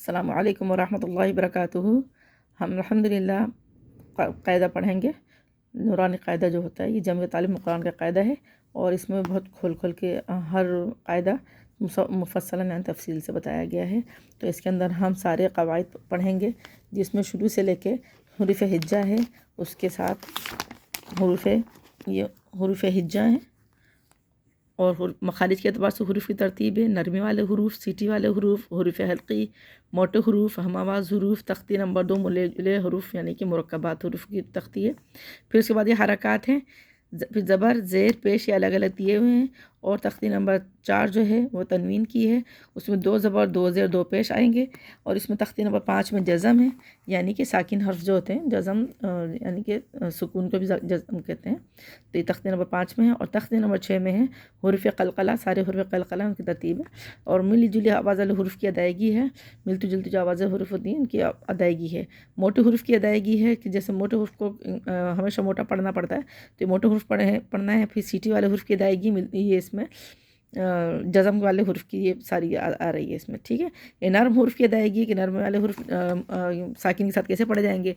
السلام علیکم ورحمۃ اللہ وبرکاتہ۔ ہم الحمدللہ قاعدہ پڑھیں گے۔ نورانی قاعدہ جو ہوتا ہے یہ جامع تعلیم قرآن کا قاعدہ ہے، اور اس میں بہت کھول کے ہر قاعدہ مفصلاً یعنی تفصیل سے بتایا گیا ہے۔ تو اس کے اندر ہم سارے قواعد پڑھیں گے، جس میں شروع سے لے کے حروف ہجا ہے، اس کے ساتھ حروف ہجا ہیں، اور مخارج کے اعتبار سے حروف کی ترتیب ہے: نرمی والے حروف، سیٹی والے حروف، حروف حلقی، موٹے حروف، ہم آواز حروف، تختی نمبر 2 ملے حروف یعنی کہ مرکبات حروف کی تختی ہے۔ پھر اس کے بعد یہ حرکات ہیں، پھر زبر، زیر، پیش یہ الگ الگ دیے ہوئے ہیں، اور تختی نمبر 4 جو ہے وہ تنوین کی ہے، اس میں 2 زبر، 2 زیر، 2 پیش آئیں گے۔ اور اس میں تختی نمبر 5 میں جزم ہے، یعنی کہ ساکن حرف جو ہوتے ہیں، جزم یعنی کہ سکون کو بھی جزم کہتے ہیں، تو یہ تختی نمبر 5 میں ہے۔ اور تختی نمبر 6 میں ہے حروف قلقلہ، سارے حروف قلقلہ ان کی ترتیب ہے، اور ملی جلی آواز والے حروف کی ادائیگی ہے، ملتی جلتی جو آوازیں حروف ہوتی ہیں ان کی ادائیگی ہے۔ موٹے حروف کی ادائیگی ہے کہ جیسے موٹے حروف کو ہمیشہ موٹا پڑھنا پڑتا ہے، تو یہ موٹے حروف پڑھنا ہے۔ پھر سیٹی والے حروف کی ادائیگی ملتی ہے، اس میں جزم والے حروف کی یہ ساری آ رہی ہے اس میں، ٹھیک ہے۔ یہ نرم حروف کی ادائیگی ہے کہ نرم والے حروف ساکن کے ساتھ کیسے پڑھے جائیں گے۔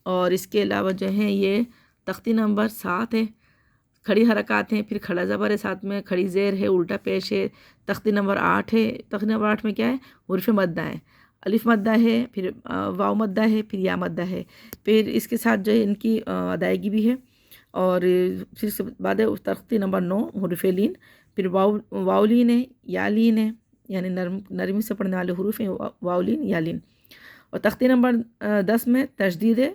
اور اس کے علاوہ جو ہے یہ تختی نمبر 7 ہے، کھڑی حرکات ہیں، پھر کھڑا زبر ہے ساتھ میں، کھڑی زیر ہے، الٹا پیش ہے۔ تختی نمبر 8 ہے، تختی نمبر 8 میں کیا ہے؟ حروف مدہ ہے، الف مدہ ہے، پھر واو مدہ ہے، پھر یا مدہ ہے، پھر اس کے ساتھ جو ہے ان کی ادائیگی بھی ہے۔ اور پھر اس کے بعد ہے تختی نمبر 9 حروف لین، پھر واو لین ہے، یا لین ہے، یعنی نرمی سے پڑھنے والے حروف ہیں واو لین یا لین۔ اور تختی نمبر 10 میں تشدید ہے،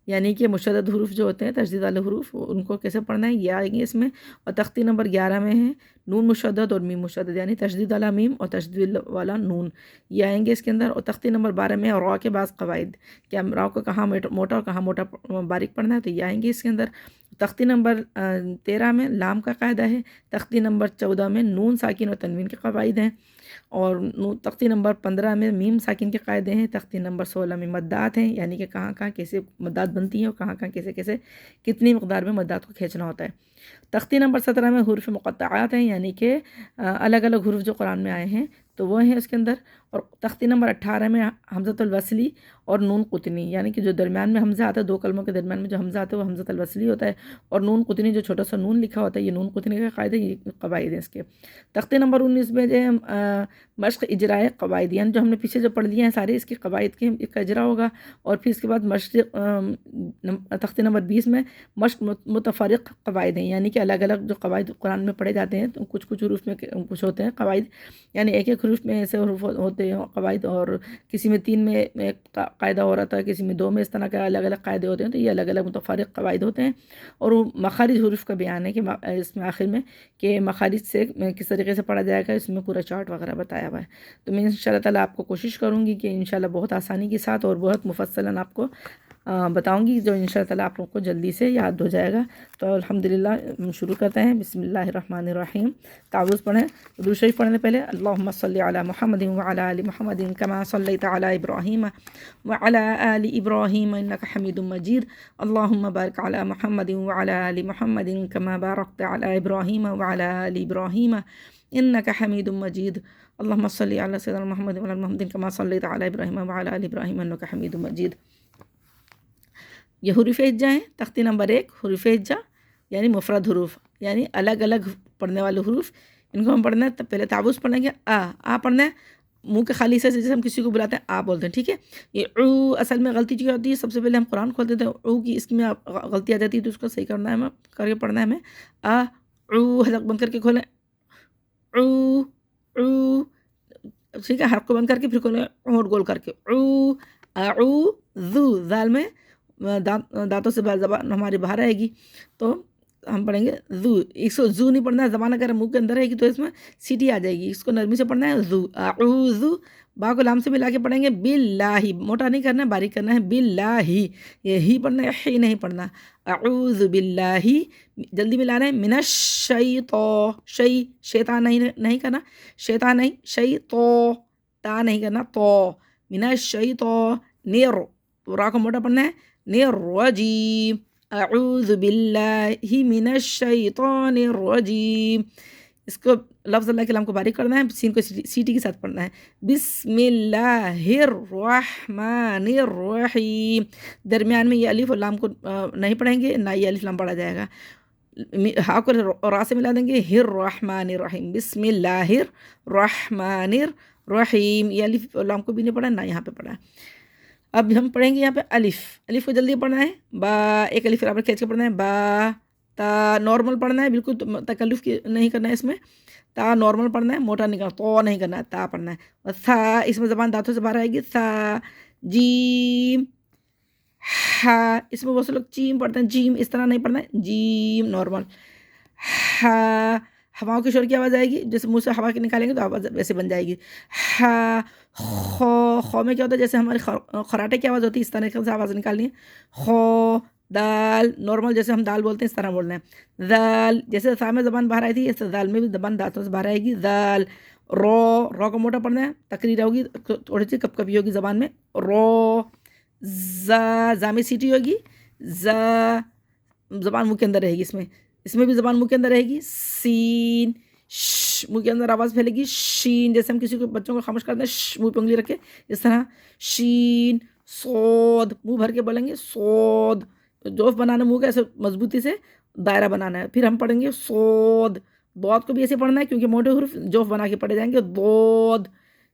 یعنی کہ مشدد حروف جو ہوتے ہیں، تشدید والے حروف، ان کو کیسے پڑھنا ہے یہ آئیں گے اس میں۔ اور تختی نمبر 11 میں ہے نون مشدد اور میم مشدد، یعنی تشدید والا میم اور تشدید والا نون، یہ آئیں گے اس کے اندر۔ اور تختی نمبر 12 میں را کے بعض قواعد، کہ را کو کہاں موٹا اور کہاں باریک پڑھنا ہے، تو یہ آئیں گے اس کے اندر۔ تختی نمبر 13 میں لام کا قاعدہ ہے، تختی نمبر 14 میں نون ساکن اور تنوین کے قواعد ہیں، اور تختی نمبر 15 میں میم ساکن کے قاعدے ہیں، تختی نمبر 16 میں مدات ہیں، یعنی کہ کہاں کہاں کیسے مدات بنتی ہیں، اور کہاں کہاں کیسے کتنی مقدار میں مدات کو کھینچنا ہوتا ہے۔ تختی نمبر 17 میں حروف مقطعات ہیں، یعنی کہ الگ الگ حروف جو قرآن میں آئے ہیں تو وہ ہیں اس کے اندر۔ اور تختی نمبر 18 میں حمزۃ الوصلی اور نون قطنی، یعنی کہ جو درمیان میں حمزہ آتا ہے، دو کلموں کے درمیان میں جو حمزہ آتا ہے وہ حمزۃ الوصلی ہوتا ہے، اور نون قطنی جو چھوٹا سا نون لکھا ہوتا ہے، یہ نون قطنی کا قاعدہ، یہ قواعد ہیں اس کے۔ تختی نمبر 19 میں جو ہے مشق اجرائے قواعد، یعنی جو ہم نے پیچھے جو پڑھ لیے ہیں سارے اس کی قواعد کے کا اجرا ہوگا۔ اور پھر اس کے بعد تختی نمبر 20 میں مشق متفرق قواعد ہیں، یعنی کہ الگ الگ جو قواعد قرآن میں پڑھے جاتے ہیں، تو کچھ حروف میں کچھ ہوتے ہیں قواعد، یعنی ایک حروف میں ایسے حروف ہوتے ہیں قواعد، اور کسی میں 3 میں ایک قاعدہ ہو رہا تھا، کسی میں 2 میں، اس طرح کے الگ الگ قاعدے ہوتے ہیں، تو یہ الگ الگ متفرق قواعد ہوتے ہیں۔ اور وہ مخارج حروف کا بیان ہے کہ اس میں آخر میں کہ مخارج سے کس طریقے سے پڑھا جائے گا، اس میں پورا چارٹ وغیرہ بتایا ہوا ہے۔ تو میں انشاءاللہ تعالیٰ آپ کو کوشش کروں گی کہ انشاءاللہ بہت آسانی کے ساتھ اور بہت مفصلاً آپ کو بتاؤں گی، جو انشاءاللہ تعالیٰ آپ لوگوں کو جلدی سے یاد ہو جائے گا۔ تو الحمدللہ شروع کرتے ہیں۔ بسم اللہ الرحمن الرحیم۔ تعوذ پڑھیں، درود شریف پڑھنے پہلے اللہم صلی علی محمد وعلی آل محمد کما صلیت علی ابراہیم وعلی آل ابراہیم انک حمید مجید، اللہم بارک علی محمد وعلی آل محمد کما بارکت علی ابراہیم وعلی آل ابراہیم انک حمید مجید، اللہم صلی علی سیدنا محمد وعلی آل محمد کما صلیت علی ابراہیم وعلی آل ابراہیم انک حمید مجید۔ یہ حروف ہجا ہیں۔ تختی نمبر 1 حروف ہجا یعنی مفرد حروف، یعنی الگ الگ پڑھنے والے حروف، ان کو ہم پڑھنا ہے۔ پہلے تعوذ پڑھیں گے، آ پڑھنا ہے، منہ کے خالی سے جیسے ہم کسی کو بلاتے ہیں آ بولتے ہیں، ٹھیک ہے۔ یہ اصل میں غلطی جو ہوتی ہے، سب سے پہلے ہم قرآن کھولتے تھے، کی اس میں غلطی آ جاتی ہے، تو اس کو صحیح کرنا ہے، ہمیں کر کے پڑھنا ہے ہمیں۔ حلق بند کر کے کھولیں، ٹھیک ہے، حلق کو بند کر کے پھر کھولیں ہونٹ گول کر کے، اعوذ، ذال میں دانتوں سے زبان ہماری باہر آئے گی، تو ہم پڑھیں گے ذو، اس کو ذو نہیں پڑھنا ہے، زبان اگر منہ کے اندر رہے گی تو اس میں سیٹی آ جائے گی، اس کو نرمی سے پڑھنا ہے ذو، اعوذ، با کو لام سے ملا کے پڑھیں گے باللہ، موٹا نہیں کرنا ہے، باریک کرنا ہے، باللہ، یہ ہی پڑھنا ہے، ہی نہیں پڑھنا، اعوذ باللہ، جلدی ملانا ہے، من الشیطان، شیطان نہیں کرنا، شیطان نہیں، تا نہیں کرنا، تو، من الشیطان، را کو موٹا پڑھنا ہے، الرجیم، اعوذ باللہ من الشیطان الرجیم، اس کو لفظ اللہ کے لام کو باریک کرنا ہے، سین کو سیٹی کے ساتھ پڑھنا ہے. بسم اللہ الرحمن الرحیم. درمیان میں یہ الف اور لام کو نہیں پڑھیں گے، نہ یہ الف لام پڑھا جائے گا. ہا کو را سے ملا دیں گے، الرحمن الرحیم. بسم اللہ الرحمن الرحیم. یہ الف اور لام کو بھی نہیں پڑھا، نہ یہاں پہ پڑھا ہے. اب ہم پڑھیں گے یہاں پہ الف کو جلدی پڑھنا ہے. با، ایک الف برابر کھینچ کے پڑھنا ہے. با، تا نارمل پڑھنا ہے، بالکل تکلف نہیں کرنا ہے. اس میں تا نارمل پڑھنا ہے، موٹا نہیں کرنا، تو نہیں کرنا ہے، تا پڑھنا ہے. اور تھا، اس میں زبان دانتوں سے باہر آئے گی. تھا. جیم. ہا، اس میں بہت سے لوگ چیم پڑھتے ہیں، جیم اس طرح نہیں پڑھنا ہے، جیم نارمل. ہا، ہواؤں کی شور کی آواز آئے گی، جیسے منہ سے ہوا کی نکالیں گے تو آواز ویسے بن جائے گی. ہا. خو میں کیا ہوتا ہے، جیسے ہماری خراٹے کی آواز ہوتی ہے، اس طرح سے آواز نکالنی ہے. خو. دال نارمل جیسے ہم دال بولتے ہیں اس طرح بولنا ہے. دال، جیسے سا میں زبان باہر آئی تھی، اس دال میں بھی زبان دانتوں سے باہر آئے گی. دال. رو کو موٹا پڑھنا ہے، تقریر ہوگی تھوڑی سی کپ کپی ہوگی زبان میں. رو. زا میں سیٹی ہوگی. زا زبان منہ کے اندر رہے گی. اس میں بھی زبان منہ کے اندر رہے گی. سین. منہ کے اندر آواز پھیلے گی. شین، جیسے ہم کسی کو بچوں کو خاموش کرتے ہیں، منہ پہ انگلی رکھے اس طرح. شین. سود، منہ بھر کے بولیں گے. سود، جوف بنانا منہ کا ایسے مضبوطی سے دائرہ بنانا ہے. پھر ہم پڑھیں گے سود. دود کو بھی ایسے پڑھنا ہے، کیونکہ موٹے حروف جوف بنا کے پڑھے جائیں گے. دود،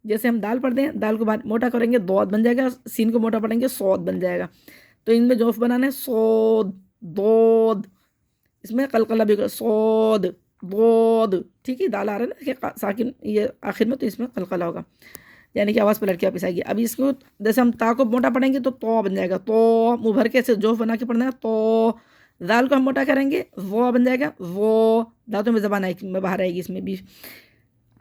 جیسے ہم دال پڑھتے ہیں، دال کو موٹا کریں گے دود بن جائے گا، سین کو موٹا پڑھیں گے سود بن جائے گا. تو ان میں جوف بنانا ہے. سود. دود، اس میں قلقلہ بھی سود. دود، ٹھیک ہے. دال آ رہا ہے نا کہ ساکن یہ آخر میں، تو اس میں قلقلہ ہوگا، یعنی کہ آواز پلٹ کے واپس آئے گی. ابھی اس کو جیسے ہم تا کو موٹا پڑھیں گے تو بن جائے گا. تو منہ بھر کے ایسے جوف بنا کے پڑھنا ہے. تو. دال کو ہم موٹا کریں گے، وہ بن جائے گا. وہ دانتوں میں زبان میں باہر آئے گی. اس میں بھی.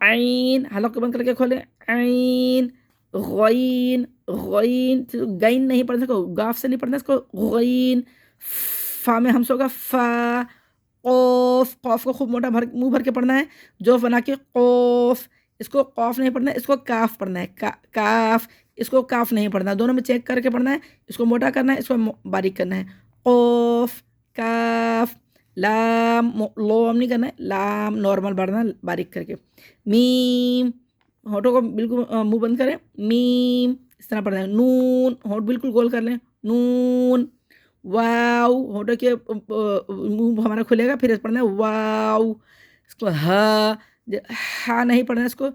عین، حلق کو بند کر کے کھولیں. عین. غین. غین، گین نہیں پڑھنا، اس کو گاف سے نہیں پڑھنا، اس کو غین. فا میں ہمس ہوگا. فا. قوف، قوف کو خوب موٹا منہ بھر کے پڑھنا ہے، جوف بنا کے. قوف. اس کو قوف نہیں پڑھنا ہے، اس کو کاف پڑھنا ہے. کاف. اس کو کاف نہیں پڑھنا، دونوں میں چیک کر کے پڑھنا ہے. اس کو موٹا کرنا ہے، اس کو باریک کرنا ہے. قوف. کاف. لام، لوم نہیں کرنا ہے، لام نارمل پڑھنا ہے باریک کر کے. میم، ہونٹوں کو بالکل منہ بند کریں. میم اس طرح پڑھنا ہے. نون، ہونٹ بالکل گول کر لیں. نون. واو، ہونٹوں کے منہ ہمارا کھلے گا، پھر پڑھنا ہے واو. اس کو ہا نہیں پڑھنا ہے، اس کو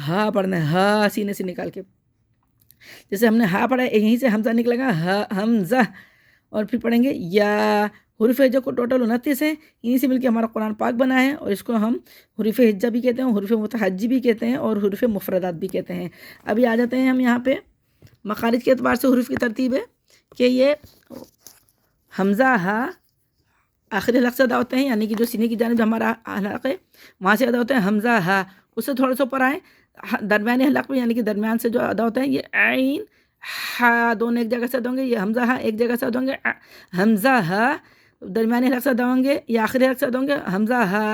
ہا پڑھنا ہے. ہا سینے سے نکال کے، جیسے ہم نے ہا پڑھا ہے، یہیں سے حمزہ نکلے گا. حمزہ. اور پھر پڑھیں گے یا. حروف ہجا کو ٹوٹل 29 ہیں، انہیں سے مل کے ہمارا قرآن پاک بنا ہے، اور اس کو ہم حروف ہجا بھی کہتے ہیں، حروف متحجی بھی کہتے ہیں، اور حروف مفردات بھی کہتے ہیں. ابھی آ جاتے ہیں ہم یہاں پہ مخارج کے اعتبار سے حروف کی ترتیب ہے کہ یہ حمزہ ہا آخری حلق سے ادا ہوتے ہیں، یعنی کہ جو سینے کی جانب ہمارا حلق ہے وہاں سے ادا ہوتے ہیں. حمزہ ہا، اس سے تھوڑا سا اوپر آئیں درمیانی حلق میں، یعنی کہ درمیان سے جو ادا ہوتے ہیں، یہ عین ہا دونوں ایک جگہ سے ادا ہوں گے. یہ حمزہ ہا ایک جگہ سے ادا ہوں گے. حمزہ ہا درمیانی حلق سے ادا ہوں گے، یہ آخری حلق سے ادا ہوں گے. حمزہ ہا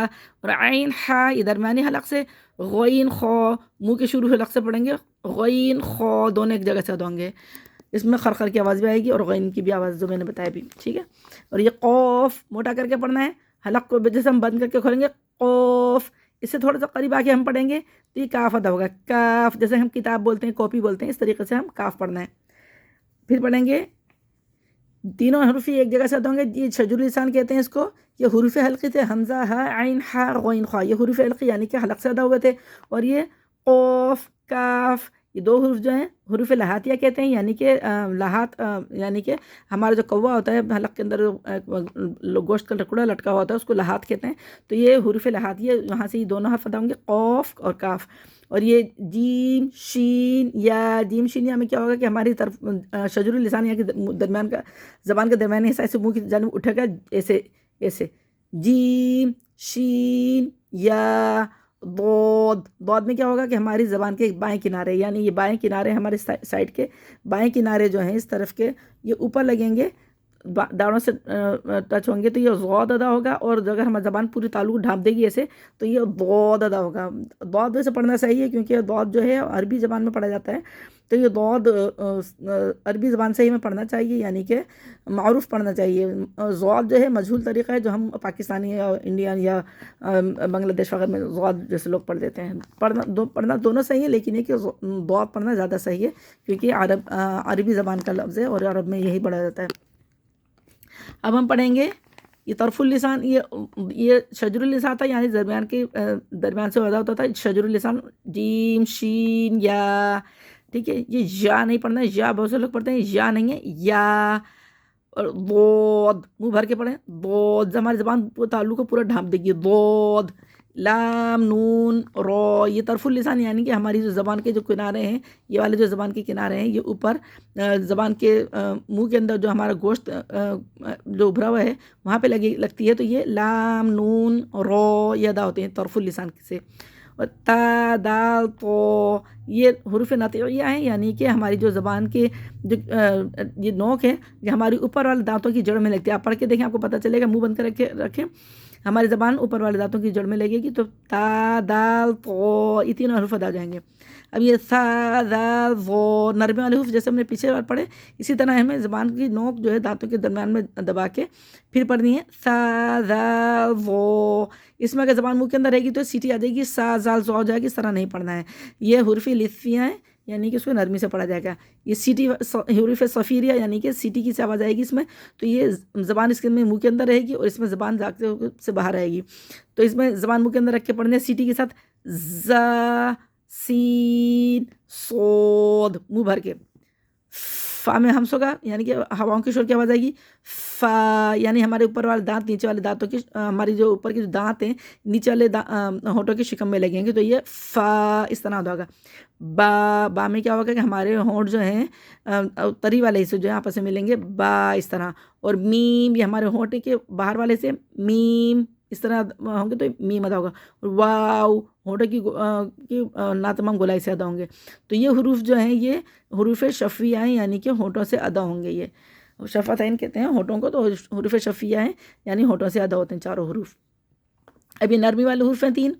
اور عین ہا یہ درمیانی حلق سے. غین خو منہ کے شروع حلق سے پڑھیں گے. غین خو دونوں ایک جگہ سے ادا ہوں گے. اس میں خرخر کی آواز بھی آئے گی، اور غین کی بھی آواز جو میں نے بتایا بھی، ٹھیک ہے. اور یہ قوف موٹا کر کے پڑھنا ہے، حلق کو جیسے ہم بند کر کے کھولیں گے. قوف، اس سے تھوڑا سا قریب آ کے ہم پڑھیں گے تو یہ کاف ادا ہوگا. کاف، جیسے ہم کتاب بولتے ہیں، کاپی بولتے ہیں، اس طریقے سے ہم کاف پڑھنا ہے. پھر پڑھیں گے تینوں حروف ایک جگہ سے ادا ہوں گے. یہ شجر اللسان کہتے ہیں اس کو. یہ حروف حلقی تھے، حمزہ ہا عین ہا غین خا، یہ حروف حلقی یعنی کہ حلق سے ادا ہوئے تھے. اور یہ قوف کاف، یہ دو حروف جو ہیں حروف لہاتیہ کہتے ہیں، یعنی کہ لہات یعنی کہ ہمارا جو کوا ہوتا ہے حلق کے اندر گوشت کا ٹکڑا لٹکا ہوتا ہے، اس کو لہات کہتے ہیں. تو یہ حروف لہاتیہ، یہاں سے یہ دونوں حرف ادا ہوں گے، قوف اور کاف. اور یہ جیم شین یا. جیم شین یا میں کیا ہوگا کہ ہماری طرف شجر اللسان یا کہ درمیان کا زبان کا درمیانی حصہ ایسے منہ کی جانب اٹھے گا، ایسے ایسے. جیم شین یا. دود میں کیا ہوگا کہ ہماری زبان کے بائیں کنارے، یعنی یہ بائیں کنارے ہمارے سائڈ کے بائیں کنارے جو ہیں اس طرف کے، یہ اوپر لگیں گے. داڑوں سے ٹچ ہوں گے تو یہ ضاد ادا ہوگا، اور اگر ہماری زبان پوری تالو ڈھانپ دے گی ایسے تو یہ ضاد ادا ہوگا۔ ضاد ویسے پڑھنا صحیح ہے کیونکہ ضاد جو ہے عربی زبان میں پڑھا جاتا ہے، تو یہ ضاد عربی زبان سے ہی میں پڑھنا چاہیے، یعنی کہ معروف پڑھنا چاہیے۔ ضاد جو ہے مجہول طریقہ ہے جو ہم پاکستانی یا انڈین یا بنگلہ دیش وغیرہ میں ضاد جیسے لوگ پڑھ دیتے ہیں۔ پڑھنا دونوں صحیح ہے، لیکن یہ کہ ضاد پڑھنا زیادہ صحیح ہے کیونکہ عربی زبان کا لفظ ہے اور عرب میں یہی پڑھا جاتا ہے۔ اب ہم پڑھیں گے یہ طرف اللسان، یہ شجر اللسان تھا، یعنی درمیان سے ادا ہوتا تھا شجر اللسان، جیم شین یا، ٹھیک ہے۔ یہ یا نہیں پڑھنا ہے، یا بہت سے لوگ پڑھتے ہیں، یا نہیں ہے، یا۔ اور ضاد منہ بھر کے پڑھیں، ضاد ہماری زبان تالو کو پورا ڈھانپ دے گی، ضاد۔ لام نون رو، یہ طرف اللسان یعنی کہ ہماری جو زبان کے جو کنارے ہیں، یہ والے جو زبان کے کنارے ہیں، یہ اوپر زبان کے منہ کے اندر جو ہمارا گوشت جو ابھرا ہوا ہے وہاں پہ لگتی ہے، تو یہ لام نون رو یہ ادا ہوتے ہیں طرف اللسان سے۔ اور تا دال تو، یہ حروف نطعیہ ہیں، یعنی کہ ہماری جو زبان کے جو یہ نوک ہے یہ ہماری اوپر والے دانتوں کی جڑ میں لگتی ہے۔ آپ پڑھ کے دیکھیں، آپ کو پتہ چلے گا، منہ بند کر رکھیں، ہماری زبان اوپر والے دانتوں کی جڑ میں لگے گی، تو تا دال تو یہ تینوں حروف ادا ہو جائیں گے۔ اب یہ سا دال ظو نرمے والے حروف جیسے ہم نے پیچھے بار پڑھے، اسی طرح ہمیں زبان کی نوک جو ہے دانتوں کے درمیان میں دبا کے پھر پڑھنی ہے، سا دال ظو۔ اس میں اگر زبان منہ کے اندر رہے گی تو سیٹی آ جائے گی، سا زال ظو ہو جائے گی، اس طرح نہیں پڑھنا ہے۔ یہ حروف لثیہ ہیں، یعنی کہ اس کو نرمی سے پڑھا جائے گا۔ یہ سیٹی حروف صفیریہ یعنی کہ سیٹی کی سے آواز آئے گی اس میں، تو یہ زبان اس کے منہ کے اندر رہے گی اور اس میں زبان ذاکرے سے باہر آئے گی، تو اس میں زبان منہ کے اندر رکھ کے پڑھنے سیٹی کے ساتھ، زا سین صاد منہ بھر کے۔ فا میں ہمس ہوگا، یعنی کہ ہواؤں کی شور کی آواز آئے گی، فا یعنی ہمارے اوپر والے دانت نیچے والے دانتوں کی، ہماری جو اوپر کے جو دانت ہیں نیچے والے ہونٹوں کے شکم میں لگیں گے، تو یہ فا اس طرح ہوگا۔ با میں کیا ہوگا کہ ہمارے ہونٹ جو ہیں تری والے حصے جو ہیں آپس میں ملیں گے، با اس طرح۔ اور میم یہ ہمارے ہونٹ کے باہر والے سے میم اس طرح ہوں گے، تو میم ادا ہوگا۔ واو ہونٹوں کی ناتمام گولائی سے ادا ہوں گے۔ تو یہ حروف جو ہیں یہ حروف شفیہ ہیں، یعنی کہ ہونٹوں سے ادا ہوں گے۔ یہ شفتین کہتے ہیں ہونٹوں کو، تو حروف شفیہ ہیں یعنی ہونٹوں سے ادا ہوتے ہیں چاروں حروف۔ اب یہ نرمی والے حروف ہیں 3،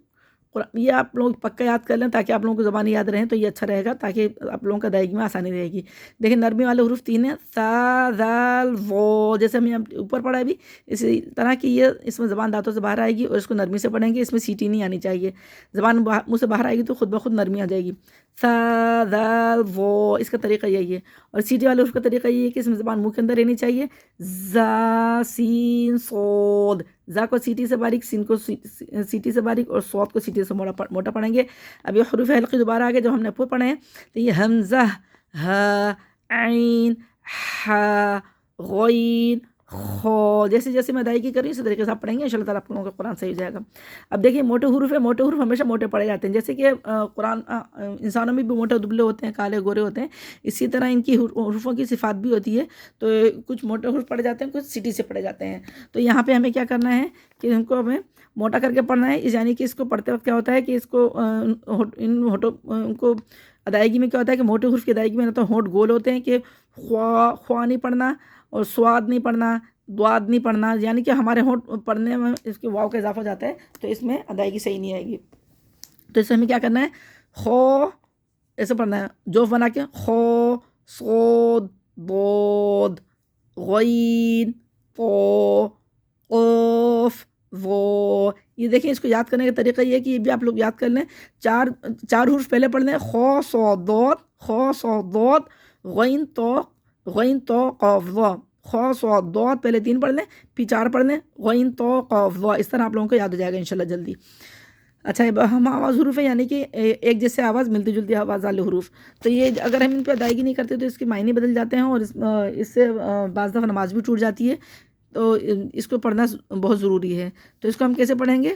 یہ آپ لوگ پکا یاد کر لیں تاکہ آپ لوگوں کو زبان یاد رہیں، تو یہ اچھا رہے گا تاکہ آپ لوگوں کو ادائیگی میں آسانی رہے گی۔ دیکھیں نرمی والے حروف 3 ہیں، سا دال ظو، جیسے ہم نے اوپر پڑھا ابھی اسی طرح کی یہ اس میں زبان دانتوں سے باہر آئے گی اور اس کو نرمی سے پڑھیں گے، اس میں سیٹی نہیں آنی چاہیے، زبان منہ سے باہر آئے گی تو خود بخود نرمی آ جائے گی۔ سا دال ظو اس کا طریقہ یہی ہے، اور سیٹی والے حروف کا طریقہ یہ ہے کہ اس میں زبان منہ کے اندر رہنی چاہیے، زا سین صاد، زا کو سیٹی سے باریک، سین کو سیٹی سے باریک اور صاد کو سیٹی سے موٹا پڑھیں گے۔ اب یہ حروف حلقی دوبارہ آگے جو ہم نے اوپر پڑھے ہیں، تو یہ حمزہ، ہا، عین، حا، غین، خو، جیسے جیسے میں ادائیگی کر رہی ہوں اسی طریقے سے آپ پڑھیں گے، انشاءاللہ تعالیٰ آپ لوگوں کا قرآن صحیح ہو جائے گا۔ اب دیکھیں موٹے حروف ہے، موٹے حروف ہمیشہ موٹے پڑھے جاتے ہیں، جیسے کہ قرآن انسانوں میں بھی موٹے دبلے ہوتے ہیں، کالے گورے ہوتے ہیں، اسی طرح ان کی حروفوں کی صفات بھی ہوتی ہے، تو کچھ موٹے حروف پڑھے جاتے ہیں، کچھ سیٹی سے پڑھے جاتے ہیں۔ تو یہاں پہ ہمیں کیا کرنا ہے کہ ان کو ہمیں موٹا کر کے پڑھنا ہے، یعنی کہ اس کو پڑھتے وقت کیا ہوتا ہے کہ اس کو ان کو ادائیگی میں کیا ہوتا ہے کہ موٹے حروف کی ادائیگی میں نہ تو ہونٹ گول ہوتے ہیں کہ خوا نہیں پڑھنا اور سواد نہیں پڑھنا، دواد نہیں پڑھنا، یعنی کہ ہمارے ہونٹ پڑھنے میں اس کے واو کا اضافہ ہو جاتا ہے، تو اس میں ادائیگی صحیح نہیں آئے گی۔ تو اس میں ہمیں کیا کرنا ہے، خو ایسے پڑھنا ہے جوف بنا کے، خو، صاد، ضاد، غین، طو، قاف، ظو۔ یہ دیکھیں اس کو یاد کرنے کا طریقہ یہ ہے کہ یہ بھی آپ لوگ یاد کر لیں، چار حروف پہلے پڑھ لیں، خو صاد ضاد، خو صاد ضاد، غین تو قاف ظا، خو صاد ضاد پہلے 3 پڑھ لیں، پھر 4 پڑھ لیں، غین تو قاف ظا، اس طرح آپ لوگوں کو یاد ہو جائے گا انشاءاللہ جلدی۔ اچھا ہم آواز حروف ہے، یعنی کہ ایک جیسے آواز ملتی جلتی آواز والے حروف، تو یہ اگر ہم ان پہ ادائیگی نہیں کرتے تو اس کے معنی بدل جاتے ہیں اور اس سے بعض دفعہ نماز بھی ٹوٹ جاتی ہے، تو اس کو پڑھنا بہت ضروری ہے۔ تو اس کو ہم کیسے پڑھیں گے،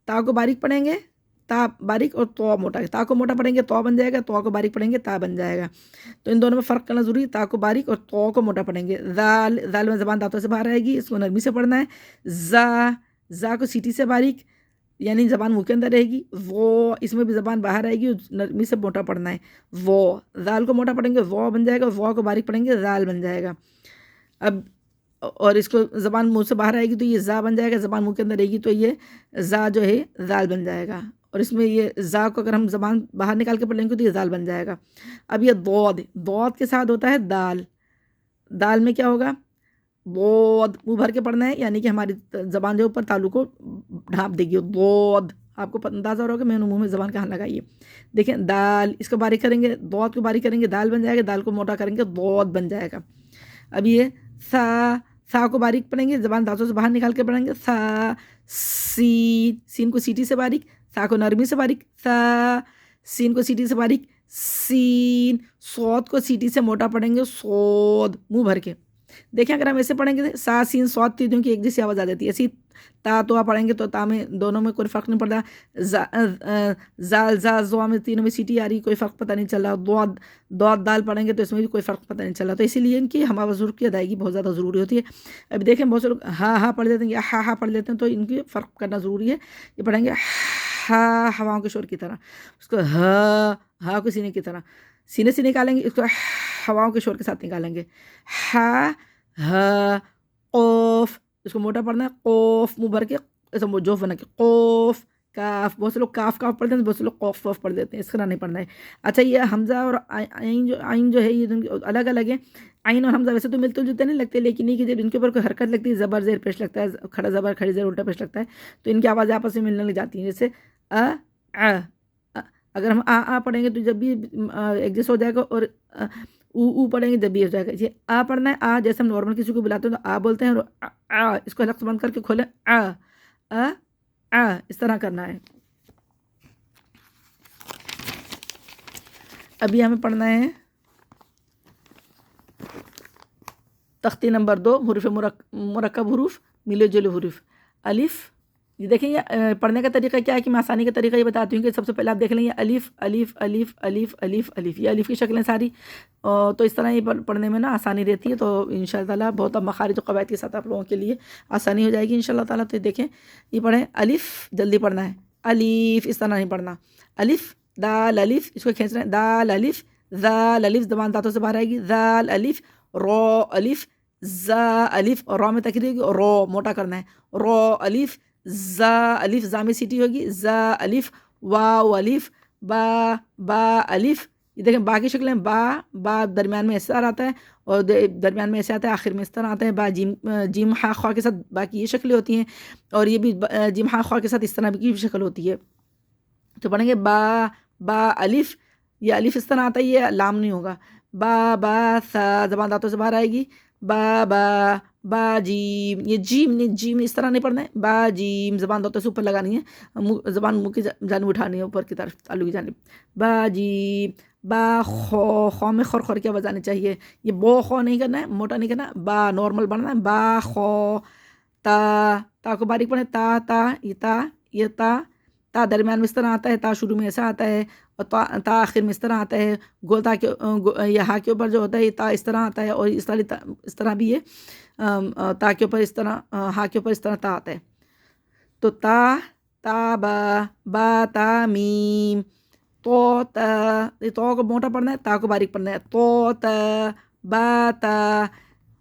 تا کو باریک پڑھیں گے، تا باریک اور تو موٹا، تا کو موٹا پڑھیں گے تو بن جائے گا، تو کو باریک پڑھیں گے تا بن جائے گا، تو ان دونوں میں فرق کرنا ضروری ہے، تا کو باریک اور تو کو موٹا پڑھیں گے۔ زال میں زبان دانتوں سے باہر آئے گی، اس کو نرمی سے پڑھنا ہے۔ زا کو سیٹی سے باریک یعنی زبان منہ کے اندر رہے گی، وہ اس میں بھی زبان باہر آئے گی، نرمی سے موٹا پڑھنا ہے، وہ زال کو موٹا پڑھیں گے وہ بن جائے گا، وہ کو باریک پڑھیں گے زال بن جائے گا۔ اب اور اس کو زبان منہ سے باہر آئے گی تو یہ زا بن جائے گا، زبان منہ کے اندر رہے گی تو یہ زا جو ہے زال بن جائے گا، اور اس میں یہ زا کو اگر ہم زبان باہر نکال کے پڑھ لیں گے تو یہ زال بن جائے گا۔ اب یہ ضاد کے ساتھ ہوتا ہے دال، دال میں کیا ہوگا؟ ضاد منہ بھر کے پڑھنا ہے، یعنی کہ ہماری زبان جو اوپر تالو کو ڈھانپ دے گی، ضاد۔ آپ کو اندازہ ہو رہا ہوگا میں نے منہ میں زبان کہاں لگائی ہے۔ دیکھیں دال، اس کو باریک کریں گے، ضاد کو باریک کریں گے دال بن جائے گا، دال کو موٹا کریں گے ضاد بن جائے گا۔ اب یہ سا کو باریک پڑھیں گے، زبان دانتوں سے باہر نکال کے پڑھیں گے، سا۔ سین کو سیٹی سے باریک، سا کو نرمی سے باریک، سا۔ سین کو سیٹی سے باریک، سین۔ صاد کو سیٹی سے موٹا پڑھیں گے، صاد، منہ بھر کے۔ دیکھیں اگر ہم ایسے پڑھیں گے سا سین صاد تینوں کی ایک جیسی آواز آ جاتی ہے، ایسی تا تو پڑھیں گے تو تا میں دونوں میں کوئی فرق نہیں پڑتا، زال زا زوا میں تینوں میں سیٹی آ رہی، کوئی فرق پتہ نہیں چل رہا، ضاد دال پڑھیں گے تو اس میں بھی کوئی فرق پتہ نہیں چل رہا، تو اسی لیے ان کی ہم آواز کی ادائیگی بہت زیادہ ضروری ہوتی ہے۔ اب دیکھیں بہت سے لوگ ہا پڑھ دیتے ہیں یا ہا پڑھ لیتے ہیں، تو ان کی فرق کرنا ضروری ہے۔ یہ پڑھیں گے ہا ہواؤں کے شور کی طرح، اس کو ہا کو سینے کی طرح سینے سے نکالیں گے، اس کو ہواؤں کے شور کے ساتھ نکالیں گے، ہا ہا۔ قوف، اس کو موٹا پڑھنا ہے، قوف، منہ بھر کے ایسا جوف بنا کے، قوف۔ کاف، بہت سے لوگ کاف پڑھتے ہیں، بہت سے لوگ قوف پڑھ دیتے ہیں، اس طرح نہیں پڑھنا ہے۔ اچھا یہ حمزہ اور عین جو ہے یہ الگ الگ ہے۔ عین اور حمزہ ویسے تو ملتے جلتے نہیں لگتے، لیکن یہ کہ جب ان کے اوپر کوئی حرکت لگتی ہے، زبر زیر پیش لگتا ہے، کھڑا زبر کھڑی زیر الٹا پیش لگتا ہے، تو ان کی آوازیں آپس میں ملنے لگ جاتی ہیں، جیسے اگر ہم آ پڑھیں گے تو جب بھی ایک جیسا ہو جائے گا، اور او پڑھیں گے جب بھی ہو جائے گا۔ یہ آ پڑھنا ہے، جیسے ہم نارمل کسی کو بلاتے ہیں تو آ بولتے ہیں، اور اس کو حلق سے بند کر کے کھولیں، اس طرح کرنا ہے۔ ابھی ہمیں پڑھنا ہے تختی نمبر 2، حروف مرکب حروف، ملے جلے حروف۔ الف، یہ دیکھیں یہ پڑھنے کا طریقہ کیا ہے کہ میں آسانی کا طریقہ یہ بتاتی ہوں کہ سب سے پہلے آپ دیکھ لیں یہ الف الف الف الف الف الف، یہ الف کی شکلیں ساری، تو اس طرح یہ پڑھنے میں نا آسانی رہتی ہے، تو انشاءاللہ تعالیٰ بہت اب مخارج و قواعد کے ساتھ آپ لوگوں کے لیے آسانی ہو جائے گی انشاءاللہ تعالیٰ۔ تو دیکھیں یہ پڑھیں الف، جلدی پڑھنا ہے، الف اس طرح نہیں پڑھنا، الف دال الف، اس کو کھینچ رہے ہیں، دال الف، ذال الف، زبان دانتوں سے باہر آئے گی، ذال الف، رو الف، زا الف، اور رو میں تکریر ہوگی، اور رو موٹا کرنا ہے، رو الف، زا الف، زا میں سیٹی ہوگی، زا الف، واو الف، با الف۔ یہ دیکھیں با کی شکلیں، با درمیان میں اس طرح آتا ہے، اور درمیان میں ایسے آتا ہے، آخر میں اس طرح آتا ہے، با جیم ہا خوا کے ساتھ با کی یہ شکلیں ہوتی ہیں، اور یہ بھی جیم ہا خوا کے ساتھ اس طرح کی شکل ہوتی ہے۔ تو پڑھیں گے با الف، یہ الف اس طرح آتا ہے، یہ لام نہیں ہوگا، با سا، زبان دانتوں سے باہر آئے گی، با جیم، یہ جیم نہیں، جیم اس طرح نہیں پڑھنا ہے، با جیم، زبان دانتوں سے اوپر لگانی ہے، زبان منہ کی جانب اٹھانی ہے، اوپر کی طرف تالو کی جانب، با جیم، با خو میں خور کی آواز آنی چاہیے، یہ بو خو نہیں کرنا ہے، موٹا نہیں کرنا، با نارمل بننا ہے، با خو۔ تا کو باریک پڑھیں، یہ تا درمیان میں اس طرح آتا ہے، تا شروع میں ایسا آتا ہے، اور تا آخر میں اس طرح آتا ہے، گول تا کے ہا کے اوپر جو ہوتا ہے یہ تا اس طرح آتا ہے، اور اس طرح بھی یہ تا کے اوپر اس طرح، ہا کے اوپر اس طرح تا آتا ہے۔ تو تا با تا میم، یہ تو کو موٹا پڑھنا ہے، تا کو باریک پڑھنا ہے، تو با تا۔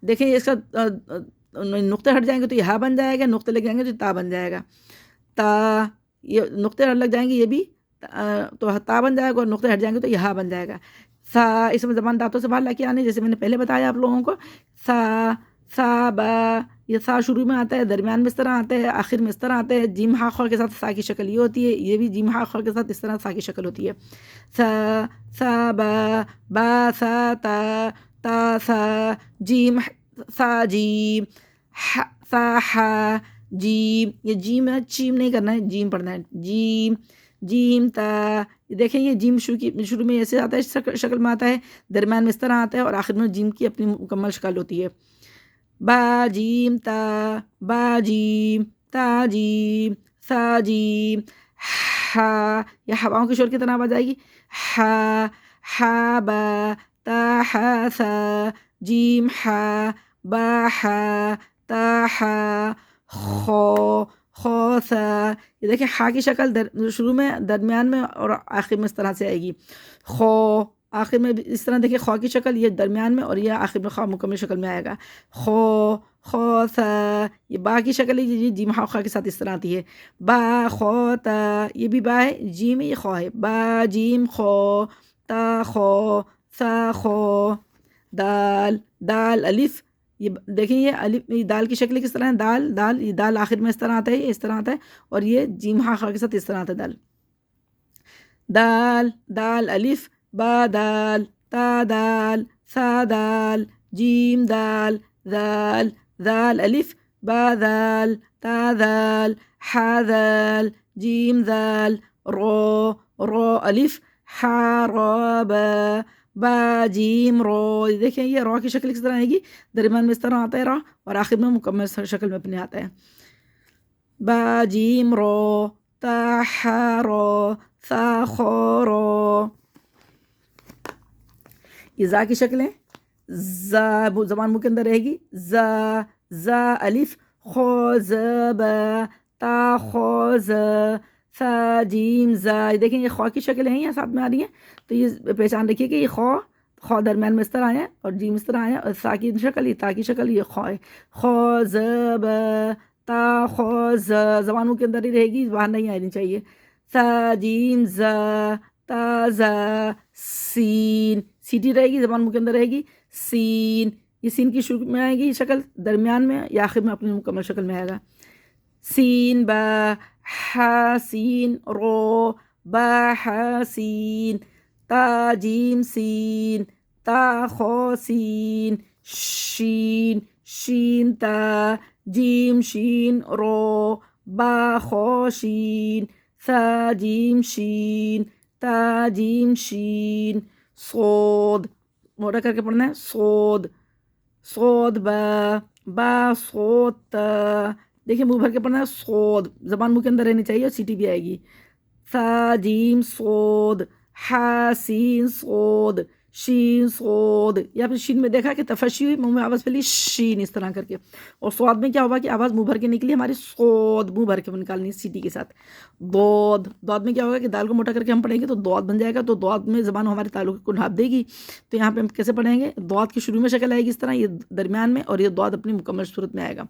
دیکھیں اس کا نقطے ہٹ جائیں گے تو یہ ہا بن جائے گا، نقطے لگ جائیں گے تو تا بن جائے گا، تا، یہ نقطے لگ جائیں گے یہ بھی تو تا بن جائے گا، اور نقطے ہٹ جائیں گے تو یہ ہا بن جائے گا۔ سا، اس میں زبان دانتوں سے باہر لا کے آنے، جیسے میں نے پہلے بتایا آپ لوگوں کو، سا با، یہ سا شروع میں آتا ہے، درمیان میں اس طرح آتا ہے، آخر میں اس طرح آتا ہے، جیم ہا خور کے ساتھ سا کی شکل یہ ہوتی ہے، یہ بھی جیم ہا خور کے ساتھ اس طرح سا کی شکل ہوتی ہے، سا با سا تا سا، جیم سا جیم، سا ہا جیم، یہ جیم ہے، چیم نہیں کرنا ہے، جیم پڑھنا ہے، جیم تا۔ دیکھیں یہ جیم شروع میں ایسے آتا ہے، شکل میں آتا ہے، درمیان میں اس طرح آتا ہے، اور آخر میں جیم کی اپنی مکمل شکل ہوتی ہے، با جیم تا جیم، سا جیم، ہا، یہ ہواؤں کے شور کی طرح آواز آئے گی، ہا با، تا ہا سا، جیم ہا، با ہا، تا ہا، خو سا۔ یہ دیکھیں ہا کی شکل شروع میں، درمیان میں، اور آخر میں اس طرح سے آئے گی، خو، آخر میں اس طرح دیکھیں خو کی شکل، یہ درمیان میں، اور یہ آخر میں خو مکمل شکل میں آئے گا، خو ثا، یہ با کی شکل ہے، یہ جیم ہا خا کے ساتھ اس طرح آتی ہے، با خو تا، یہ بھی با ہے، جیم ہے، یہ خو ہے، با جیم خو، تا خو، ثا خو، دال، دال الف، یہ دیکھیں یہ الف، یہ دال کی شکل کس طرح ہے، دال، دال، یہ دال آخر میں اس طرح آتا ہے، اس طرح آتا ہے، اور یہ جیم ہا خا کے ساتھ اس طرح آتا ہے دال، دال، دال الف، با دال، تا دال، ثا دال، جیم دال، ذال، ذال الف، با ذال، تا ذال، حا ذال، جیم ذال، رو، رو الف، حا رو با، با جیم رو، دیکھیں یہ رو کی شکل کس طرح آئے گی، درمیان میں اس طرح آتا ہے رو، اور آخر میں مکمل شکل میں اپنے آتا ہے، با جیم رو، تا حا رو، ثا خو رو، یہ زا کی شکل ہے، زا زبان منہ کے اندر رہے گی، زا، زا الف، خو با، تا خو ثا جیم زا، دیکھیں یہ خو کی شکل ہیں، یہ ساتھ میں آ رہی ہیں، تو یہ پہچان رکھیے کہ یہ خو درمیان میں اس طرح آیا اور جیم اس طرح آیا، اور سا کی شکل، یہ تا کی شکل، یہ خو ہے، خو با، تا خو زبان منہ کے اندر ہی رہے گی، باہر نہیں آنی چاہیے، ثا جیم زا، تا زا، سین، سیٹی رہے گی، زبان منہ کے اندر رہے گی، سین، یہ سین کی شروع میں آئے گی شکل، درمیان میں یا آخر میں اپنی مکمل شکل میں آئے گا، سین با، حا سین رو، با حا سین، تا جیم سین، تا خو سین، شین، شین تا، جیم شین رو، با خو شین، ثا جیم شین، تا جیم شین، صود، موٹا کر کے پڑھنا ہے، صود، صود با، با صود تا، دیکھیں منہ بھر کے پڑھنا ہے، صود، زبان منہ کے اندر رہنی چاہیے اور سیٹی بھی آئے گی، ثا جیم صود، حا سین صود، شین صود، یا پھر شین میں دیکھا کہ تفشی ہوئی، منہ میں آواز پھیلی، شین اس طرح کر کے، اور صوت میں کیا ہوگا کہ آواز منہ بھر کے نکلی ہماری، صود منہ بھر کے نکالنی سیٹی کے ساتھ، دود، دود میں کیا ہوگا کہ دال کو موٹا کر کے ہم پڑھیں گے تو دود بن جائے گا، تو دود میں زبان ہمارے تعلق کو ڈھانپ دے گی، تو یہاں پہ ہم کیسے پڑھیں گے، دود کی شروع میں شکل آئے گی اس طرح، یہ درمیان میں، اور یہ دود اپنی مکمل صورت میں آئے گا،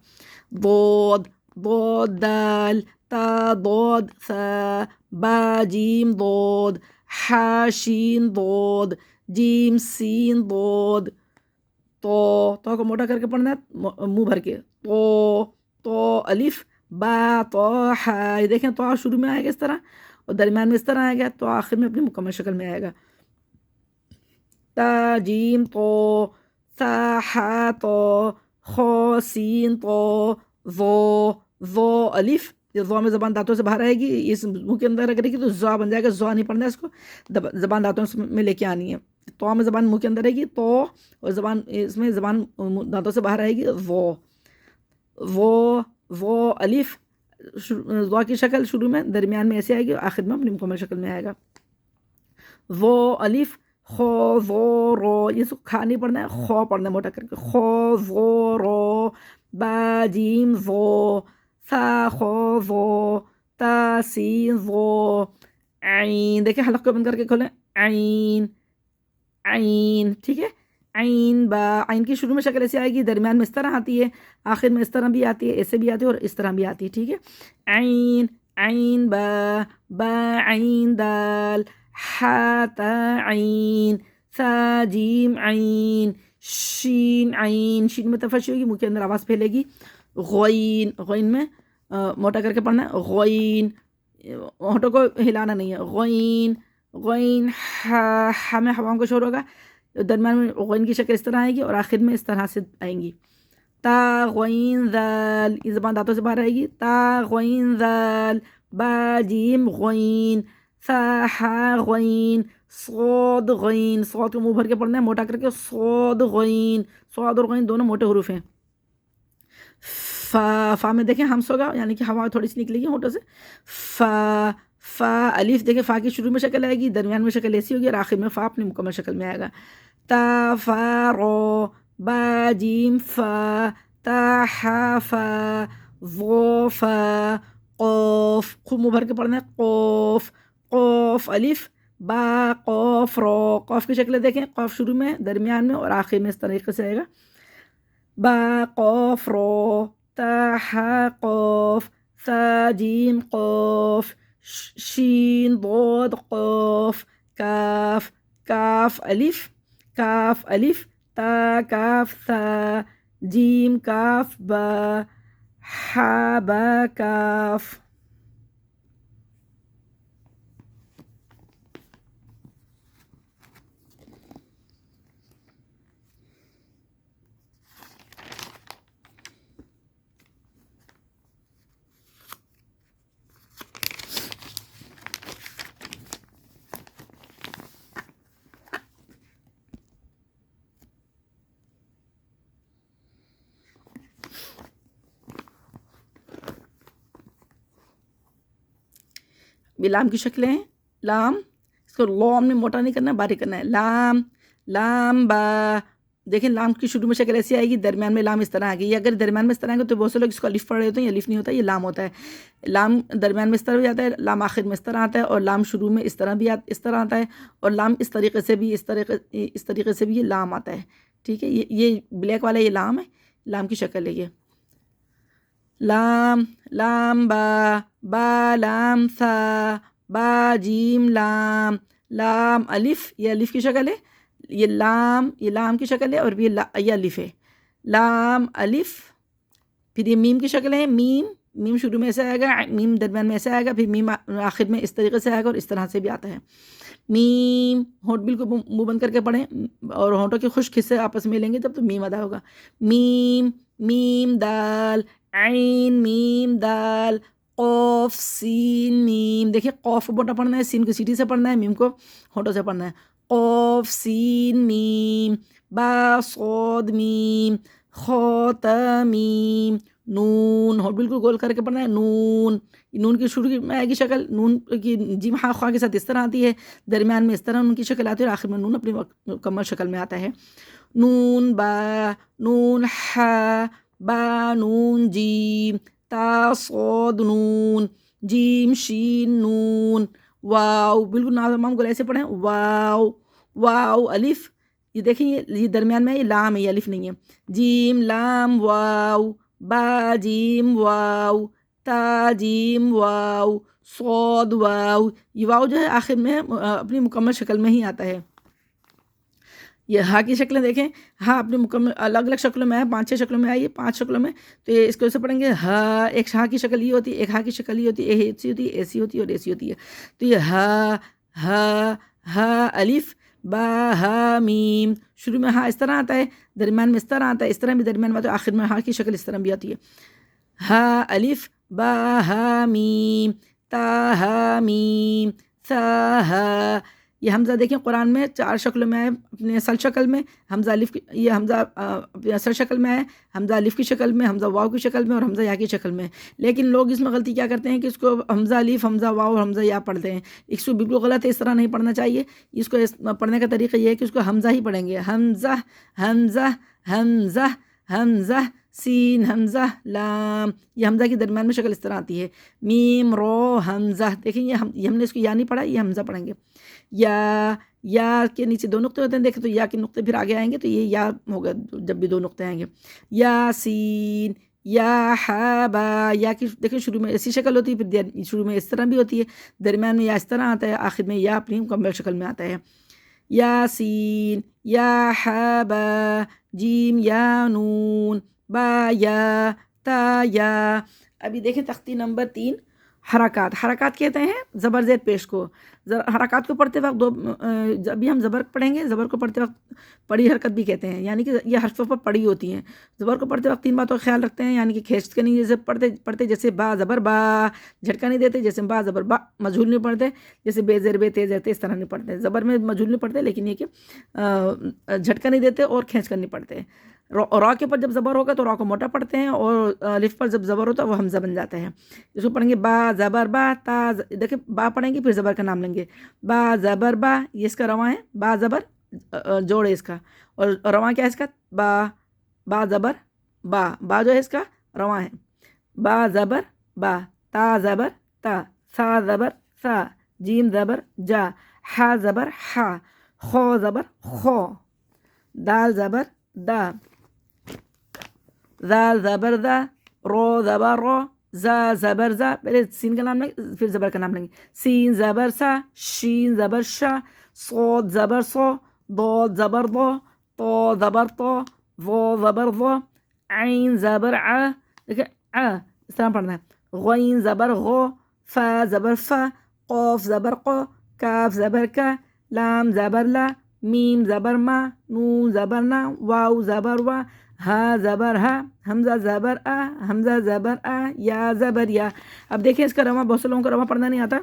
دود، دود دال، تا دود ثا، با جیم دود، حا شین دود، جیم سین دود، تو کو موٹا کر کے پڑھنا ہے منہ بھر کے، تو الف، با تو حا، دیکھیں تو شروع میں آئے گا اس طرح، اور درمیان میں اس طرح آئے گا، تو آخر میں اپنی مکمل شکل میں آئے گا، تا جیم تو، ثا حا تو، خو سین تو، ذو الف، یہ ذو میں زبان دانتوں سے باہر آئے گی، اس منہ کے اندر اگر گی تو زا بن جائے گا، زا نہیں پڑھنا ہے اس کو، زبان دانتوں میں لے کے آنی ہے، تو میں زبان منہ کے اندر رہے گی تو، اور زبان اس میں زبان دانتوں سے باہر آئے گی، وہ الف، ذو کی شکل شروع میں، درمیان میں ایسے آئے گی، اور آخر میں اپنی مکمل شکل میں آئے گا، وہ الف، خو وہ رو، یہ سب کھا نہیں پڑھنا ہے، خو پڑھنا ہے موٹا کر کے، خو وہ رو، با جیم وہ، ثا خو وہ، تا سین وہ، عین، دیکھیں حلق کو بند کر کے کھولیں، عین، عین، ٹھیک ہے، عین با، عین کی شروع میں شکل ایسے آئے گی، درمیان میں اس طرح آتی ہے، آخر میں اس طرح بھی آتی ہے، ایسے بھی آتی ہے اور اس طرح بھی آتی ہے، ٹھیک ہے، عین، عین با، با عین دال، حا تا عین، ثا جیم عین، شین عین، شین میں تفشی ہوگی، منہ کے اندر آواز پھیلے گی، غین، غین میں موٹا کر کے پڑھنا ہے، غین، ہونٹوں کو ہلانا نہیں ہے، غین، غین، ہا میں ہواؤں کو شور ہوگا، درمیان میں غین کی شکل اس طرح آئے گی، اور آخر میں اس طرح سے آئیں گی، تا غین ذال، یہ زبان دانتوں سے باہر آئے گی، تا غین ذال، با جیم غین، ثا حا غین، صود غین، صود کو منہ بھر کے پڑھنا ہے موٹا کر کے، صود غین، صود اور غین دونوں موٹے حروف ہیں، فا میں دیکھیں ہمس ہوگا، یعنی کہ ہوا تھوڑی سی نکلے گی ہونٹوں سے، فا الف، دیکھیں فا کی شروع میں شکل آئے گی، درمیان میں شکل ایسی ہوگی، اور آخر میں فا اپنی مکمل شکل میں آئے گا، تا فا رو، با جیم فا، تا حا فا، ذو فا، قوف، خوب منہ بھر کے پڑھنا ہے، قوف، قوف الف، با قوف رو، قوف کی شکلیں دیکھیں، قوف شروع میں، درمیان میں، اور آخر میں اس طریقے سے آئے گا، با قاف رو، تا حا قاف، ثا جیم قاف، شین ضاد قاف، کاف، کاف الف، کاف الف، تا کاف ثا، جیم کاف با، حا با کاف. یہ لام کی شکلیں ہیں. لام، اس کو لام میں موٹا نہیں کرنا، باریک کرنا ہے. لام، لام با. دیکھیں لام کی شروع میں شکل ایسی آئے گی، درمیان میں لام اس طرح آ گئی. یہ اگر درمیان میں اس طرح آئے گا تو بہت سے لوگ اس کو الف پڑھ رہے ہوتے ہیں. یہ الف نہیں ہوتا، یہ لام ہوتا ہے. لام درمیان میں اس طرح بھی آتا ہے، لام آخر میں اس طرح آتا ہے، اور لام شروع میں اس طرح بھی اس طرح آتا ہے، اور لام اس طریقے سے بھی اس طریقے سے بھی یہ لام آتا ہے. ٹھیک ہے، یہ بلیک والا یہ لام ہے، لام کی شکل ہے یہ. لام، لام با، با لام ثا، با جیم لام، لام الف، یہ الف کی شکل ہے. یہ لام کی شکل ہے، اور یہ الف ہے. لام الف. پھر یہ میم کی شکل ہے. میم شروع میں ایسے آئے گا، میم درمیان میں ایسے آئے گا، پھر میم آخر میں اس طریقے سے آئے گا، اور اس طرح سے بھی آتا ہے. میم، ہونٹ بالکل منہ بند کر کے پڑھیں، اور ہونٹوں کے خشک حصے آپس میں لیں گے تب تو میم ادا ہوگا. میم، میم دال، عین میم دال، قوف سین میم. دیکھیں قوف کو موٹا پڑھنا ہے، سین کو سیٹی سے پڑھنا ہے، میم کو ہونٹوں سے پڑھنا ہے. قوف سین میم، با صاد میم، خا تا میم، نون. ہونٹ بالکل گول کر کے پڑھنا ہے. نون کی شروع میں آئے گی شکل، نون کی جیم ہا خواہ کے ساتھ اس طرح آتی ہے، درمیان میں اس طرح نون کی شکل آتی ہے، اور آخر میں نون اپنی مکمل شکل میں آتا ہے. نون با، نون ہا، با نون جیم، تا صاد نون، جیم شین نون. واو، بالکل تمام گولے سے پڑھیں. واو، واو الف. یہ دیکھیں یہ درمیان میں یہ لام ہے، یہ الف نہیں ہے. جیم لام واو، با جیم واو، تا جیم واو، صاد واو. یہ واو جو ہے آخر میں اپنی مکمل شکل میں ہی آتا ہے. یہ ہا کی شکلیں دیکھیں، ہا اپنی مکمل الگ الگ شکلوں میں ہے، 5-6 شکلوں میں آئی ہے، 5 شکلوں میں. تو یہ اس کو ایسے پڑھیں گے. ہا، ایک ہا کی شکل یہ ہوتی ہے، ایک ہا کی شکل یہ ہوتی ہے، ایسی ہوتی ہے، ایسی ہوتی ہے، اور ایسی ہوتی ہے. تو یہ ہا، ہا، ہا الف، با ہا میم. شروع میں ہا اس طرح آتا ہے، درمیان میں اس طرح آتا ہے، اس طرح بھی درمیان میں آتا ہے، آخر میں ہا کی شکل اس طرح بھی آتی ہے. ہا الف، با ہا میم، تا ہا میم، ثا ہا. یہ حمزہ دیکھیں قرآن میں 4 شکلوں میں آئے. اپنے اصل شکل میں حمزہ الف کی، یہ حمزہ اپنے اصل شکل میں آئے، حمزہ الف کی شکل میں، حمزہ واو کی شکل میں، اور حمزہ یا کی شکل میں. لیکن لوگ اس میں غلطی کیا کرتے ہیں کہ اس کو حمزہ الف، حمزہ واو اور حمزہ یا پڑھتے ہیں. اس کو بالکل غلط ہے، اس طرح نہیں پڑھنا چاہیے. اس کو پڑھنے کا طریقہ یہ ہے کہ اس کو حمزہ ہی پڑھیں گے. حمزہ، حمزہ، حمزہ، حمزہ، سین حمزہ لام. یہ حمزہ کی درمیان میں شکل اس طرح آتی ہے. میم رو حمزہ. دیکھیں یہ ہم نے اس کو یا نہیں پڑھا، یہ حمزہ پڑھیں گے. یا کے نیچے 2 نقطے ہوتے ہیں، دیکھیں تو یا کے نقطے پھر آگے آئیں گے تو یہ یا ہوگا جب بھی 2 نقطے آئیں گے. یا سین، یا ہا با. یا کی دیکھیں شروع میں ایسی شکل ہوتی ہے، پھر شروع میں اس طرح بھی ہوتی ہے، درمیان میں یا اس طرح آتا ہے، آخر میں یا اپنی مکمل شکل میں آتا ہے. یا سین، یا ہا با، جیم یا نون، با یا، تا یا. ابھی دیکھیں تختی نمبر 3، حرکات. حرکات کہتے ہیں زبر زیر پیش کو. حرکات کو پڑھتے وقت جب بھی ہم زبر پڑھیں گے، زبر کو پڑھتے وقت پڑی حرکت بھی کہتے ہیں، یعنی کہ یہ حرفوں پر پڑی ہوتی ہیں. زبر کو پڑھتے وقت 3 باتوں کا خیال رکھتے ہیں، یعنی کہ کھینچ کے نہیں جیسے پڑھتے جیسے با زبر با، جھٹکا نہیں دیتے جیسے با زبر با، مجھول نہیں پڑھتے جیسے بے زیر بے تے زیر تے، اس طرح نہیں پڑھتے. زبر میں مجھول نہیں پڑھتے، لیکن یہ کہ جھٹکا نہیں دیتے اور کھینچ کر نہیں پڑھتے. را کے اوپر جب زبر ہوگا تو را کو موٹا پڑھتے ہیں، اور الف پر جب زبر ہوتا ہے وہ حمزہ بن جاتا ہے. اس کو پڑھیں گے با زبر با تا. دیکھیں با پڑھیں گے پھر زبر کا نام لیں گے. با زبر با، یہ اس کا رواں ہے. با زبر جوڑ ہے اس کا، اور رواں کیا ہے اس کا؟ با. با زبر با، با جو ہے اس کا رواں ہے. با زبر با، تا زبر تا، سا زبر سا، جیم زبر جا، ہا زبر ہا، خو زبر خو، دال زبر دا. ذا زبر ذا، رو زبر رو، زا زبر زا، پہلے سین کا نام لیں گے پھر زبر کا نام لیں گے، سین زبر سا، شین زبر شا، صاد زبر سو، ضاد زبر ضو، طا زبر طا، ظا زبر ظا، عین زبر ع، دیکھیں اس طرح پڑھنا ہے، غین زبر غو، فا زبر فا، قاف زبر قو، کاف زبر کا، لام زبر لا، میم زبر ما، نون زبر نا، واو زبر وا، ہا زبر ہا، حمزہ زبر آ، حمزہ زبر آ، یا زبر یا۔ اب دیکھیں اس کا رواں، بہت سے لوگوں کو رواں پڑھنا نہیں آتا،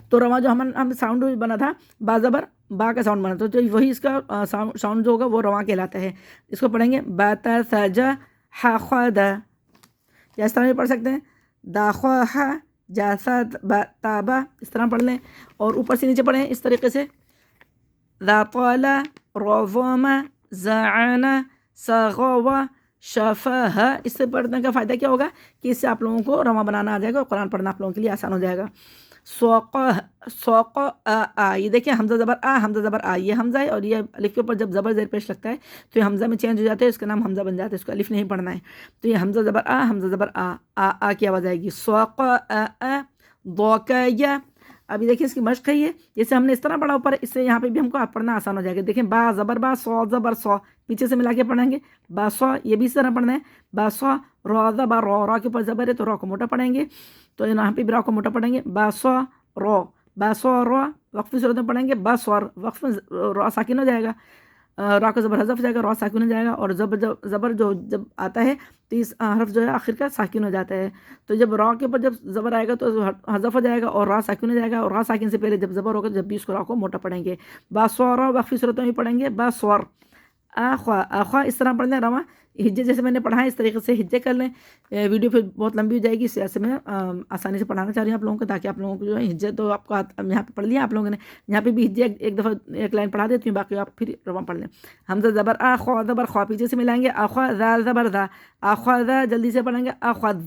تو رواں جو ہم ساؤنڈ بنا تھا با زبر با کا ساؤنڈ بنا تھا، تو وہی اس کا ساؤنڈ جو ہوگا وہ رواں کہلاتا ہے۔ اس کو پڑھیں گے با تا سا جا ہا خوا دا، یا اس طرح بھی پڑھ سکتے ہیں دا خوا ہا جا سا با تا با، اس طرح پڑھ لیں، اور اوپر سے نیچے پڑھیں اس طریقے سے، ذا طالا را ظاما زعانا ساغوا شفاہا۔ اس سے پڑھنے کا فائدہ کیا ہوگا کہ اس سے آپ لوگوں کو رواں بنانا آ جائے گا اور قرآن پڑھنا آپ لوگوں کے لیے آسان ہو جائے گا۔ سوق سوق آ، یہ دیکھیں حمزہ زبر آ، حمزہ زبر آ، یہ حمزہ ہے، اور یہ الف کے اوپر جب زبر زیر پیش لگتا ہے تو یہ حمزہ میں چینج ہو جاتا ہے، اس کا نام حمزہ بن جاتا ہے، اس کو الف نہیں پڑھنا ہے۔ تو یہ حمزہ زبر آ، حمزہ زبر آ کی آواز آئے گی، سوق آ ضاکا یا۔ ابھی دیکھیں اس کی مشق ہے، یہ جیسے ہم نے اس طرح پڑھا اوپر، اس سے یہاں پہ بھی ہم کو پڑھنا آسان ہو جائے گا۔ دیکھیں با زبر با، سو زبر سو، پیچھے سے ملا کے پڑھیں گے، با سو، یہ بھی اس طرح پڑھنا ہے، با سو، را زبر را، را کے اوپر زبر ہے تو را کو موٹا پڑھیں گے، تو یہاں پہ بھی را کو موٹا پڑھیں گے، با سو رو، با سو رو، وقفی صورت میں پڑھیں گے با سور، وقف میں را ساکن ہو جائے گا، را کا زبر حذف ہو جائے گا، را ساکن ہو جائے گا، اور زبر جو جب آتا ہے تو اس حرف جو ہے آخر کا ساکن ہو جاتا ہے، تو جب را کے اوپر جب زبر آئے گا تو حذف ہو جائے گا اور را ساکن ہو جائے گا، اور را ساکن سے پہلے جب زبر ہوگا جب بھی اس کو را کو موٹا پڑھیں گے، با سور، وقفی صورت میں بھی پڑھیں گے با سور، آخوا آخوا، اس طرح پڑھ لیں رواں، ہجے جیسے میں نے پڑھا ہے اس طریقے سے ہجے کر لیں۔ ویڈیو پھر بہت لمبی ہو جائے گی، اس وجہ سے میں آسانی سے پڑھانا چاہ رہی ہوں آپ لوگوں کو، تاکہ آپ لوگوں کو جو ہے ہجے تو آپ کو یہاں پہ پڑھ لیا آپ لوگوں نے، یہاں پہ بھی ہجے ایک دفعہ ایک لائن پڑھا دیتی ہوں، باقی آپ پھر رواں پڑھ لیں۔ حمزہ زبر آ، خوا زبر خوا، پیچھے سے ملائیں گے، آخوا ذا زبر ذا، آخوا ذا، جلدی سے پڑھیں گے، آخوذ،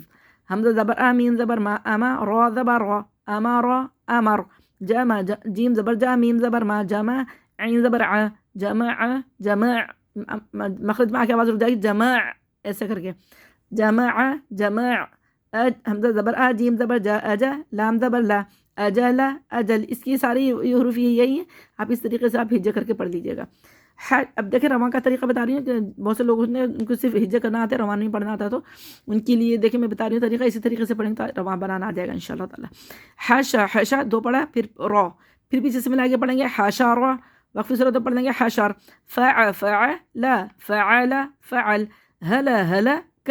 حمزہ زبر آ، میم زبر ما، اما، را زبر را، اما را، امر، جمع، جیم زبر جا، میم زبر ما، جمع، عین زبر ع، جمع، جمع، مخرج میں آ کے آواز رک جائے گی، جمع، ایسے کر کے، جمع، جمع، حمزہ زبر آ، جیم زبر جا، اجا، لام زبر لا، اجل، اجل، اس کی ساری حروف یہی ہیں، آپ اس طریقے سے آپ ہجے کر کے پڑھ لیجیے گا۔ اب دیکھیں رواں کا طریقہ بتا رہی ہوں کہ بہت سے لوگوں نے ان کو صرف ہجے کرنا آتا ہے، رواں نہیں پڑھنا آتا، تو ان کے لیے دیکھیں میں بتا رہی ہوں طریقہ، اسی طریقے سے پڑھیں تو رواں بنانا آ جائے گا انشاءاللہ تعالیٰ۔ حاشا، حاشا دو پڑھا، پھر رو، پھر پیچھے سے ملا کے پڑھیں گے حاشا رو، وقفی صورت میں پڑھ لیں گے حشر، فع فعل فعل فعل، ہلا ہلک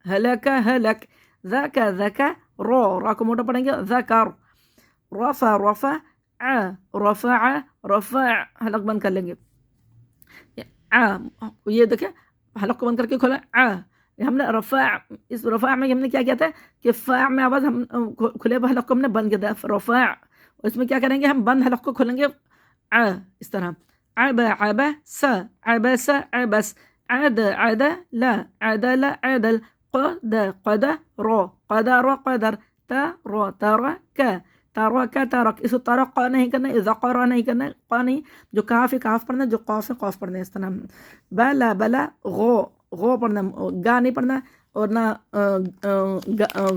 ہلک ہلک، ذاک ذاک، را کو موٹا پڑھیں گے ذکر، رفع رفع رفع رفع، حلق بند کر لیں گے، یہ دیکھیں حلق کو بند کر کے کھولا، ہم نے رفع، اس رفع میں ہم نے کیا کیا تھا کہ فا میں آواز ہم کھلے ہوئے حلق کو ہم نے بند کیا تھا رفع، اور اس میں کیا کریں گے ہم بند حلق کو کھولیں گے اس طرح، عب عبس عبس عبس، عد عدل عدل عدل، قد قد رو قدر قدر، تر ترک ترک ترک، اس کو ترق نہیں کرنا، ذقر نہیں کرنا، قا نہیں، جو کاف ہے کاف پڑھنا، جو قاف ہے قاف پڑھنا، اس طرح بلا بلا غو، غو پڑھنا، گا نہیں پڑھنا اور نہ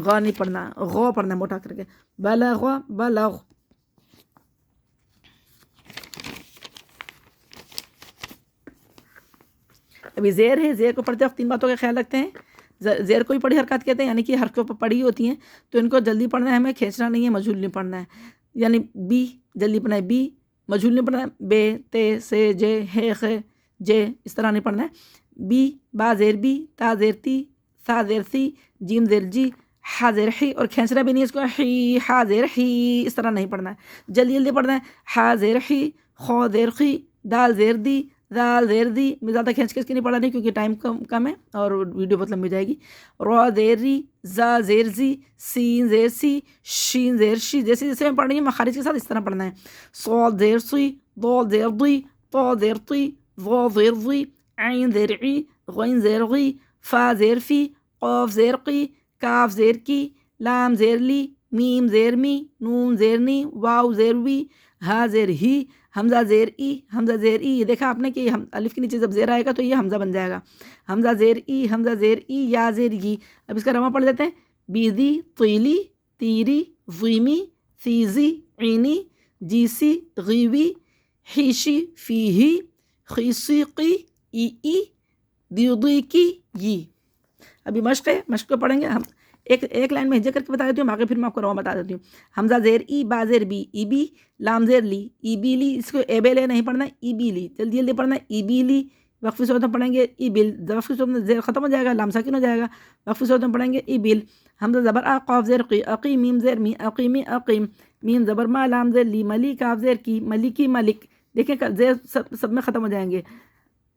غا نہیں پڑھنا، غو پڑھنا موٹا کر کے، بلغ بلغ۔ ابھی زیر ہے، زیر کو پڑھتے وقت تین باتوں کا خیال رکھتے ہیں، زیر کو ہی پڑھی حرکات کہتے ہیں، یعنی کہ حرکتوں پر پڑھی ہوتی ہیں تو ان کو جلدی پڑھنا ہے، ہمیں کھینچنا نہیں ہے، مجھول نہیں پڑھنا ہے، یعنی بی جلدی پڑھنا ہے، بی مجھول نہیں پڑھنا ہے، بے تے سے جے ہے خے جے، اس طرح نہیں پڑھنا ہے، بی با زیر بی، تا زیر تی، سا زیر سی، جیم زیر جی، ہا زیر ہی، اور کھینچنا بھی نہیں اس کو، ہی ہا زیر ہی، اس طرح نہیں پڑھنا ہے، جلدی جلدی پڑھنا ہے، ہا زیر ہی، خو زیر خی، دال زیر دی، دال زیر دی، میں زیادہ کھینچ کے اس کی نہیں پڑھا نہیں کیونکہ ٹائم کم ہے اور ویڈیو بہت لمبی جائے گی، را زیر ری، زا زیر زی، سین زیر سی، شین زیر شی، جیسے جیسے میں پڑھ رہی ہوں مخارج کے ساتھ اس طرح پڑھنا ہے، صاد زیر سی، ضاد زیر ضی، طا زیر طی، ظا زیر ضی، عین زیر عی، غین زیر غی، فا زیر فی، قاف زیر قی، کاف زیر کی، لام زیر لی، میم زیر می، نون زیر نی، واو زیر وی، ہا زیر ہی، حمزہ زیر ای، حمزہ زیر ای، یہ دیکھا آپ نے کہ الف کے نیچے جب زیر آئے گا تو یہ حمزہ بن جائے گا. حمزہ زیر ای، حمزہ زیر ای، یا زیر ی. اب اس کا رواں پڑھ لیتے ہیں. بیدی، طیلی، تیری، ضیمی، فیزی، عینی، جیسی، غیوی، حیشی، فیہی، خیسیقی، ای ای، دیضیقی، ی. ابھی مشق ہے، مشق کو پڑھیں گے ہم. ایک لائن میں ہجے کر کے بتا دیتی ہوں، آگے پھر میں آپ کو رواں بتا دیتی ہوں. حمزہ زیر ای، با زیر بی، ای بی، لام زیر لی، ای بی لی. اس کو اے بے لے نہیں پڑھنا ہے، ای بی لی. جلدی جلدی پڑھنا ہے. ای بی لی. وقفی صورت میں پڑھیں گے ای بل. وقفی صورت میں زیر ختم ہو جائے گا، لام ساکن ہو جائے گا. وقفی صورت میں پڑھیں گے ای بل. حمزہ زبر آ، قاف زیر قی، اقی، میم زیر می، اقیمی، اقیم، میم زبر ما، لام زیر لی، ملی، کاف زیر کی، ملکی، ملک. دیکھیں زیر سب میں ختم ہو جائیں گے.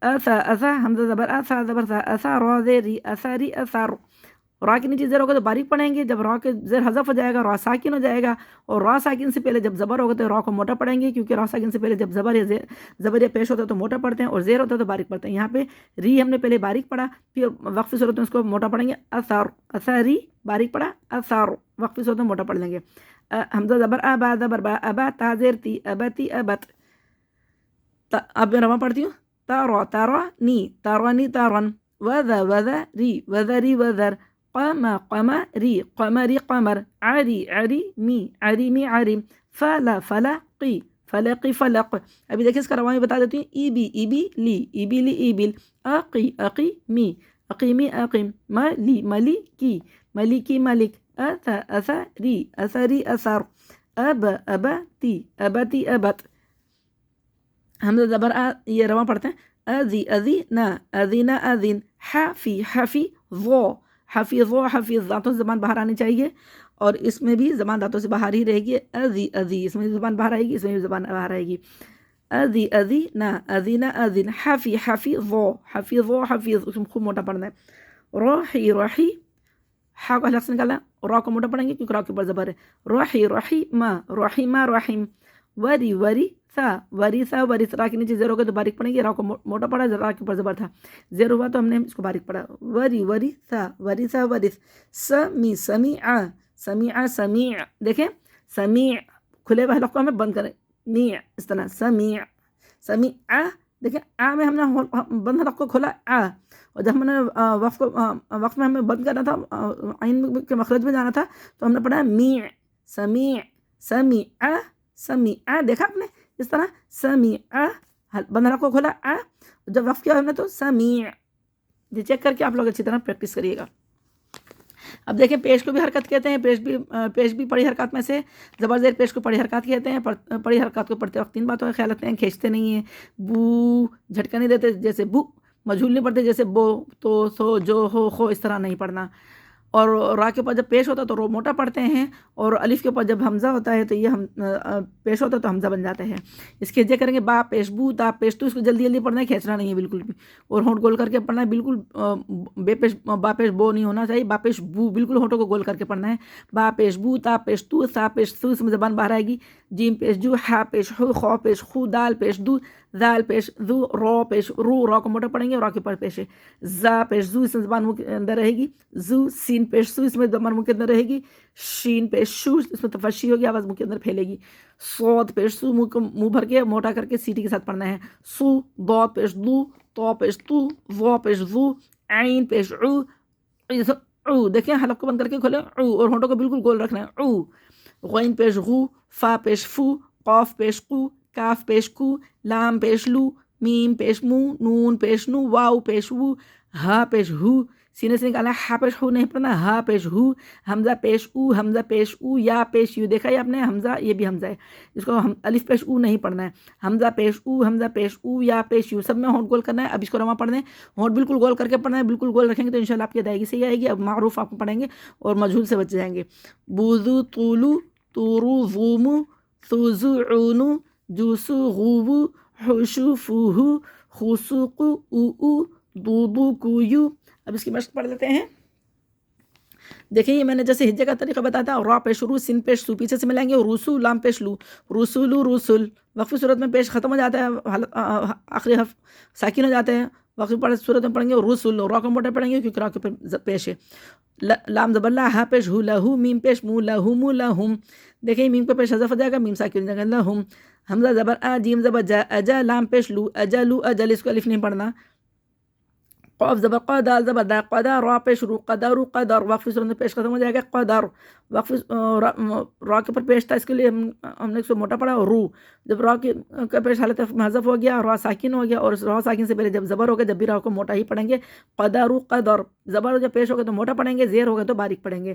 اسا، اسا، حمزہ زبر آ، سا زبر سا، اسا، را زیر ری، اسا ری، اسا رو. را کے نیچے زیر ہوگا تو باریک پڑھیں گے. جب را کے زیر حذف ہو جائے گا را ساکن ہو جائے گا. اور را ساکن سے پہلے جب زبر ہوگا تو را کو موٹا پڑھیں گے، کیونکہ را ساکن سے پہلے جب زبر یا پیش ہوتا ہے تو موٹا پڑھتے ہیں، اور زیر ہوتا ہے تو باریک پڑھتے ہیں. یہاں پہ ری ہم نے پہلے باریک پڑھا، پھر وقفی صورت میں اس کو موٹا پڑھیں گے. اثار، اثاری، باریک پڑھا، اثار، وقفی صورت میں موٹا پڑھ لیں گے. حمزہ زبر آ، با زبر با، ابا، تا زیر تی، ابتی، ابت. اب میں رواں پڑھتی ہوں. تارا، تارا نی، تارانی، تارن. وذا، وذا ری، وذری، وذر. قم، قمری، قمری، قمر. عری، عری می، عری می، عریم. فلا، فلقی، فلقی، فلق. ابھی دیکھیں اس کا رواں بتا دیتی ہوں. ای بی، ای بی لی، ای بی لی، ای بل. اقی، اقی می، اقیمی، اقیم. ملی، ملی کی، ملکی، ملک. اثا، اثا ری، اثری، اثر. اب، ابتی، ابتی، ابت. حمزہ زبر آ، یہ رواں پڑھتے ہیں. ازی، ازی نا، ازینا، ازین. حفی، حفی ضو، حفیظ، حفیظ. دانتوں سے زبان باہر آنی چاہیے، اور اس میں بھی زبان دانتوں سے باہر ہی رہے گی. ازی، ازی، اس میں بھی زبان باہر آئے گی، اس میں بھی زبان باہر آئے گی. ازی، ازی نا، ازینا، ازین. حفی، حفی ضو، حفیظ، حفیظ. اس میں خوب موٹا پڑھنا ہے. روحی، روحی، ہا کو حلق سے نکالنا ہے، را کو موٹا پڑھیں گے کیونکہ را کے اوپر زبر ہے. روحی، روحی ما، رحیمہ، رحیم. وری، وری سا، وری سا، وری. را کے نیچے زیر ہوگا تو باریک پڑھیں گے، را کو موٹا پڑھا، را کے اوپر زبر تھا، زیر ہوا تو ہم نے اس کو باریک پڑھا. وری، وری سا، وری سا، ورث. سمی، سمیع، سمیع، سمیع. دیکھیں سمیع کھلے ہوئے حلق کو ہمیں بند کریں، میع اس طرح. سمیع، سمیع. دیکھیں آ میں ہم نے بند حلق کو کھولا آ، اور جب ہم نے وقف میں ہمیں بند کرنا تھا، عین کے مخرج میں جانا تھا، تو ہم نے پڑھا میع. سمیع، سمیع، سمیع. دیکھا آپ نے اس طرح. سمیع، بند حلق کو کھولا آ، جب وقف کیا ہم نے تو سمیع. یہ چیک کر کے آپ لوگ اچھی طرح پریکٹس کریے گا. اب دیکھیں پیش کو بھی حرکت کہتے ہیں. پیش بھی پڑی حرکات میں سے. زبر زیر پیش کو پڑی حرکات کہتے ہیں. پڑی حرکات کو پڑھتے وقت 3 باتوں کا خیال رکھتے ہیں. کھینچتے نہیں ہیں، بو جھٹکا نہیں دیتے جیسے بو. مجھول نہیں پڑھتے جیسے بو، تو، سو، جو، ہو، خو. اس طرح نہیں پڑھنا. اور را کے اوپر جب پیش ہوتا ہے تو رو موٹا پڑھتے ہیں، اور الف کے اوپر جب حمزہ ہوتا ہے تو یہ پیش ہوتا ہے تو حمزہ بن جاتے ہیں. اس کے ہجے کریں گے با پیش بو، تا پیش تو. اس کو جلدی جلدی پڑھنا ہے، کھینچنا نہیں ہے بالکل بھی، اور ہونٹ گول کر کے پڑھنا ہے. بالکل بے پیش با پیش بو نہیں ہونا چاہیے، با پیش بو. بالکل ہونٹوں کو گول کر کے پڑھنا ہے. با پیش بو، تا پیش تو، سا پیش سو. اس میں زبان باہر آئے گی. جیم پیش جو، ہا پیش ہو، خو پیش خو، دال پیش دو، دال پیش دو، رو پیش رو. را کو موٹا پڑھیں گے، را کے اوپر پیش ہے. زا پیش زو، اس میں زبان منہ کے اندر رہے گی. زو. سین پیش سو، اس میں زبان منہ کے اندر رہے گی. شین پیش شو، اس میں تفشی ہوگی، آواز منہ کے اندر پھیلے گی. صاد پیش سو، منہ بھر کے موٹا کر کے سیٹی کے ساتھ پڑھنا ہے. سو. ضاد پیش دو، تو پیش تو، وا پیش ذو. عین پیش عو، عو. دیکھیں حلق کو بند کر کے کھولیں عو، اور ہونٹوں کو بالکل گول رکھنا ہے. عو. غین پیش غو، فا پیش فو، قاف پیش قو، کاف پیش کو، لام پیش لو، میم پیش مو، نون پیش نو، واو پیش وو، ہا پیش ہو. سینے سے نکالنا. ہا پیش ہو نہیں پڑھنا، ہا پیش ہو. حمزہ پیش او، حمزہ پیش او، یا پیش یو. دیکھا یہ آپ نے حمزہ، یہ بھی حمزہ ہے، اس کو الف پیش او نہیں پڑھنا ہے. حمزہ پیش او، حمزہ پیش او، یا پیش یو. سب میں ہونٹ گول کرنا ہے. اب اس کو رواں پڑھنا ہے، ہونٹ بالکل گول کر کے پڑھنا ہے. بالکل گول رکھیں گے تو انشاءاللہ آپ کی ادائیگی صحیح آئے گی. اب معروف آپ کو پڑھیں گے اور مجہول سے بچ جائیں گے. بوزو، طولو، تورو، زومو، ثوزو، عونو، جوسو، غوبو، حوشو، فوہو، خوسوقو، او، دودو، کویو. اب اس کی مشق پڑھ لیتے ہیں. دیکھیں یہ میں نے جیسے ہجے کا طریقہ بتایا تھا. را پیش رو، سین پیش سو. پیچھے سے ملائیں گے. روسو، لام پیش لو، رسولو، رسول. وقفی صورت میں پیش ختم ہو جاتا ہے، آخری حرف ساکن ہو جاتے ہیں. وقت صورت میں پڑھیں گے رسول، را کو موٹا پڑھیں گے کیونکہ را کے اوپر پیش ہے. لام زبر لا، ہا پیش ہو، لہو، میم پیش مو، لہم لہم. دیکھیں میم کو پیش حذف ہو جائے گا، میم ساکن ہو جائے گا لہم. حمزہ زبر آ، جیم زبر جا، اجا، لام پیش لو، اجلو، اجل، اس کو الف نہیں پڑھنا. قاف زبر قا، دال زبر دا، قدا، را پیش رو، قدر، قدر. وقف صورت میں پیش ختم ہو جائے گا قدر. وقف را کے اوپر پیش تھا، اس کے لیے ہم نے اس کو موٹا پڑھا رو. جب را کا پیش حالت حذف ہو گیا، را ساکن ہو گیا، اور را ساکن سے پہلے جب زبر ہوگا، جب بھی را کو موٹا ہی پڑھیں گے. قدر، قدر. زبر جب پیش ہوگا تو موٹا پڑھیں گے، زیر ہوگا تو باریک پڑھیں گے.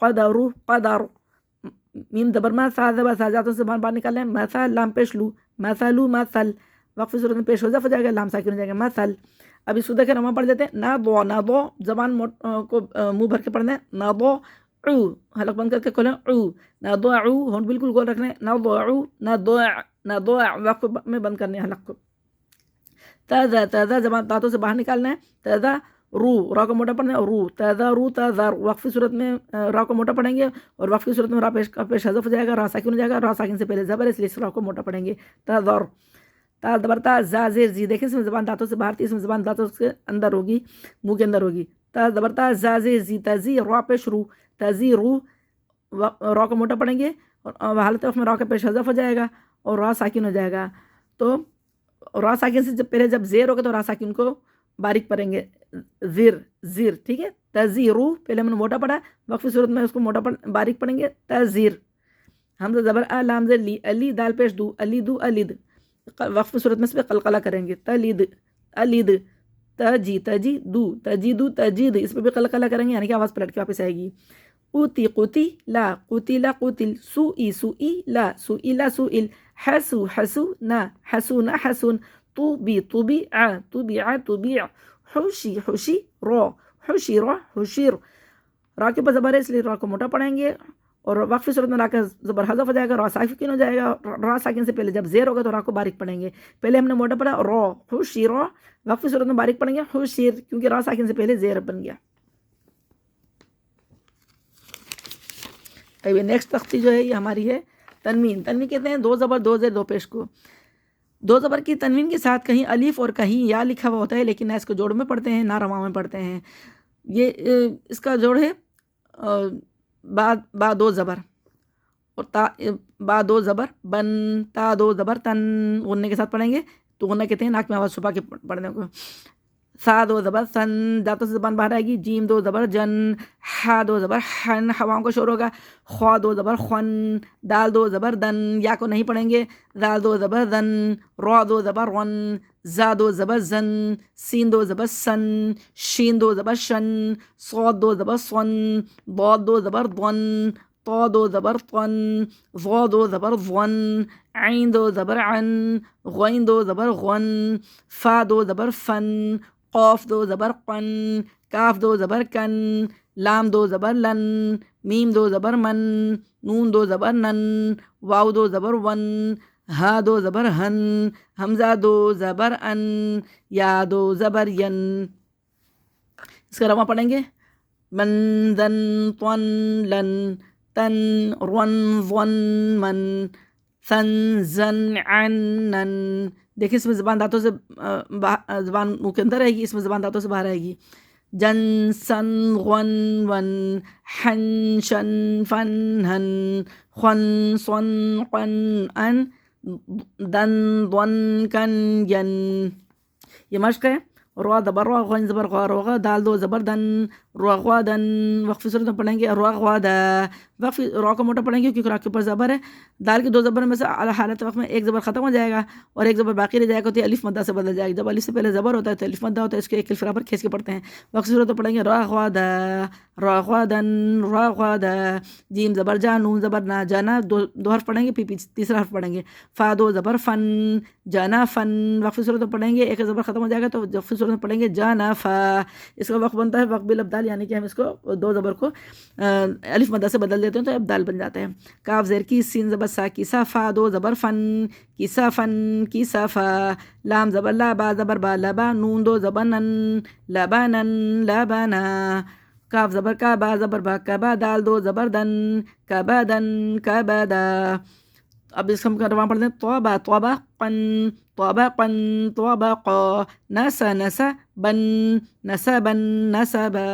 قدر، قدر. میم زبر ما، سا زبر سا، جاتوں سے باہر نکال لیں. مثل، لام پیش لو، مثلو، مثل. وقف صورت میں پیش حذف ہو جائے گا، لام ساکن ہو جائے گا مثل. اب اس کو دیکھیں ہم پڑھ دیتے ہیں نادو، نادو. زبان کو منہ بھر کے پڑھنا ہے. نادو عو، حلق بند کر کے کھولیں عو. نادو عو، ہونٹ بالکل گول رکھنا ہے. نادو عو، نادو، نادو. وقف میں بند کرنے ہیں حلق کو. تازہ، تازہ. زبان دانتوں سے باہر نکالنا ہے. تازہ رو، را کو موٹا پڑھنا ہے رو. تازہ رو، تازہ. وقفی صورت میں را کو موٹا پڑھیں گے، اور وقفی صورت میں را پیش حذف ہو جائے گا، را ساکن ہو جائے گا. را ساکن سے پہلے زبر ہے، اس لیے اس را کو موٹا پڑھیں گے. تازہ. تا زبر تا، زا زیر زی. دیکھیں اس میں زبان دانتوں سے باہر تھی، اس میں زبان دانتوں سے اندر ہوگی، منہ کے اندر ہوگی. تا زبر تا، زا زیر زی. تزی، را پیش رو، تزی رو. را کو موٹا پڑھیں گے، اور حالت وقت میں را کا پیش حذف ہو جائے گا، اور را ساکن ہو جائے گا. تو را ساکن سے پہلے جب زیر ہوگا تو را ساکن کو باریک پڑھیں گے، زیر، زیر. ٹھیک ہے. تزیرو، پہلے ہم نے موٹا پڑھا، وقفی صورت میں اس کو موٹا باریک پڑھیں گے. تزیر. حمزہ زبر آ، لام زیر لی، علی، دال پیش دو، علی دو، علید. وقف صورت میں اس پہ قلقلہ کریں گے. تلید، علید. تجی، تجی دو، تجیدو، تجید. اس پہ بھی قلقلہ کریں گے، یعنی کہ آواز پلٹ کے واپس آئے گی. قوتی، قوتی لا، قوتیلا، قوتل. سوئی، سوئی لا، سوئیلا، سوئل. حسو، حسو نا، حسون، حسون. طوبی، طوبیع، طوبیع، طوبیع. حوشی، حوشی رو، حشیر، حشیر. را کے اوپر زبر ہے، اس لیے را کو موٹا پڑھیں گے، اور وقفی صورت میں را کا زبر حذف ہو جائے گا، را ساکن ہو جائے گا. را ساکن سے پہلے جب زیر ہوگا تو را کو باریک پڑھیں گے. پہلے ہم نے موٹا پڑھا رو، حشیر. وقفی صورت میں باریک پڑھیں گے حشیر، کیونکہ را ساکن سے پہلے زیر بن گیا. ابھی نیکسٹ تختی جو ہے یہ ہماری ہے تنوین. تنوین کہتے ہیں دو زبر دو زیر دو پیش کو. دو زبر کی تنوین کے ساتھ کہیں الف اور کہیں یا لکھا ہوا ہوتا ہے، لیکن نہ اس کو جوڑ میں پڑھتے ہیں نہ رواں میں پڑھتے ہیں. یہ اس کا جوڑ ہے با دو زبر، اور تا، با دو زبر بن، تا دو زبر تن. غننے کے ساتھ پڑھیں گے تو غنہ کہتے ہیں ناک میں آواز چھپا کے پڑھنے کو. سا دو زبر سن، دانتوں سے زبان باہر آئے گی. جیم دو زبر جن، ہا دو زبر ہن، ہواؤں کا شور ہوگا. خوا دو زبر خون، دال دو زبر دن، یا کو نہیں پڑھیں گے. دال دو زبر دن، را دو زبر رن، زا دو زبر زن، سین دو زبر سن، شین دو زبر شن، صاد دو زبر سن، ضاد دو زبر ضن، طا دو زبر طن، ظا دو زبر ظن، عین دو زبر عن، غین دو زبر غن، فا دو زبر فن، قاف دو زبر قن، کاف دو زبر کن، لام دو زبر لن، میم دو زبر من، نون دو زبر نن، واو دو زبر ون، ہا دو زبر ہن، حمزہ دو زبر ان، یا دو زبر ین. اس کا رواں پڑھیں گے من، دن، طن، لن، تن، رن، ظن، من، ثن، زن، عن، نن. دیکھیں اس میں زبان دانتوں سے زبان منہ کے اندر رہے گی، اس میں زبان دانتوں سے باہر آئے گی. جن، سن، غن، ون، حن، شن، فن، ہن، خن، صن، قن، ان، دن، ضن، کن، ین. یہ مشق ہے. را زبر را، غن زبر غا، روغا، دال دو زبر دن، رغوا دن. وقفی صورت میں پڑھیں گے رغوا دا. وقفی را کو موٹا پڑھیں گے کیونکہ را کے اوپر زبر ہے. دال کی دو زبر میں سے حالت وقت میں ایک زبر ختم ہو جائے گا اور ایک زبر باقی رہ جائے گا، تو الف مدہ سے بدل جائے گا. جب الف سے پہلے زبر ہوتا ہے تو الف مدہ ہوتا ہے، اس کے ایک الف برابر کھینچ کے پڑھتے ہیں. وقفی صورت میں پڑھیں گے رغوا دا، رغوا دن، رغوا دا. جیم زبر جا، نون زبر نا، جانا. دو حرف پڑھیں گے، پھر تیسرا حرف پڑھیں گے. فا دو زبر فن، جانا فن. وقفی صورت میں پڑھیں گے ایک زبر ختم ہو جائے گا تو وقفی صورت میں پڑھیں گے جانا فا. اس کا وقت بنتا ہے وقت بالابدال، یعنی کہ ہم اس کو دو زبر کو الف مدہ سے بدل دیتے ہیں تو ابدال بن جاتا ہے. کاف زیر کی، سین زبر سا کی سا، فا دو زبر فن، کی سا فن، کی سا فا. لام زبر لا، با زبر با، لبا. نون دو زبر نن، لبانن، لبانا. کاف زبر کا، با زبر با، کبا. دال دو زبر دن، کبادن، کبادا. اب اس کا رواں پڑھتے ہیں توبہ، توبہ قن، طبقا طبقا نس نسبا نسبا نسبا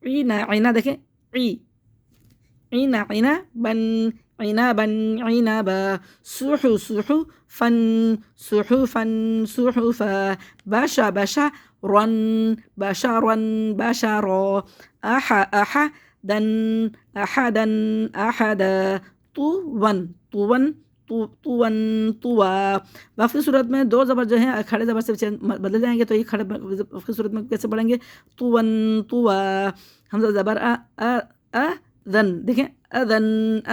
عنا عنا دیکھیں عی عنا عنبا عنبا عنبا صحفا صحفا صحفا بشرا بشرا بشرا أحدا أحدا أحدا طوا طوا طوا طوا وقف کی صورت میں دو زبر جو ہیں کھڑے زبر سے بدل جائیں گے، تو یہ کھڑے وقف کی صورت میں کیسے پڑھیں گے؟ طوا طوا حمزہ زبر اذن دیکھیں اذن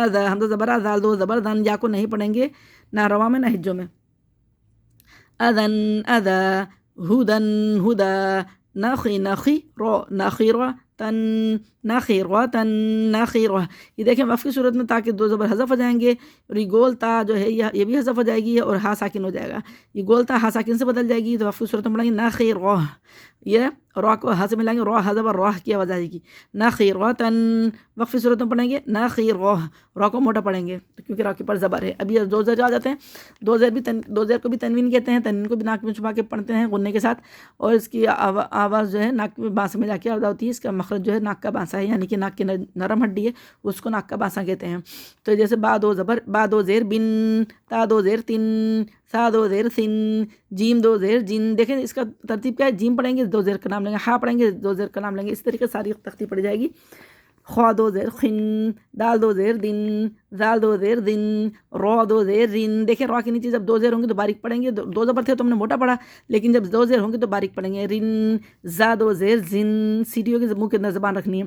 اذا حمزہ زبر ذال دو زبر دن، یا کو نہیں پڑھیں گے نہ روا میں نہ ہجوں میں. اذن اذا ہدن ہدا نخی نخی رو نخیرہ تن نخیرہ تن نخیرہ. یہ دیکھیں وقف کی صورت میں تاکہ دو زبر حذف ہو جائیں گے، اور یہ گول تا جو ہے یہ بھی حذف ہو جائے گی اور ہا ساکن ہو جائے گا. یہ گول تا ہا ساکن سے بدل جائے گی، تو وقف کی صورت میں پڑھیں گے نخیرہ، یہ را کو ہا سے ملائیں گے، را حذف اور راہ کی آواز آئے گی نخیرہ تن. وقف کی صورت میں پڑھیں گے نخیرہ، را کو موٹا پڑھیں گے کیونکہ را کے پر زبر ہے. اب یہ دو زیر آ جاتے ہیں، دو زیر کو بھی تنوین کہتے ہیں، تنوین کو بھی ناک میں چھپا کے پڑھتے ہیں غننے کے ساتھ، اور اس کی آواز جو ہے ناک میں بانسا میں جا کے آواز ہوتی ہے. اس کا مخرج جو ہے ناک کا بانسا ہے، یعنی کہ ناک کی نرم ہڈی ہے، اس کو ناک کا بانسا کہتے ہیں. تو جیسے با دو زبر با دو زیر بن، تا دو زیر تن، سا دو زیر سن، جیم دو زیر جن. دیکھیں اس کا ترتیب کیا ہے، جیم پڑھیں گے دو زیر کا نام لیں گے، ہا پڑھیں گے دو زیر کا نام لیں گے، اس طریقے ساری ترتیب پڑھی جائے گی. خوا دو زیر خن، دال دو زیر دن، زال دو زیر دن، رو دو زیر رن. دیکھیں را کے نیچے جب دو زیر ہوں گے تو باریک پڑھیں گے، دو زبر تھے تو ہم نے موٹا پڑھا، لیکن جب دو زیر ہوں گے تو باریک پڑھیں گے. رن زا دو زیر زن، سیٹیوں کے منہ کے اندر زبان رکھنی ہے.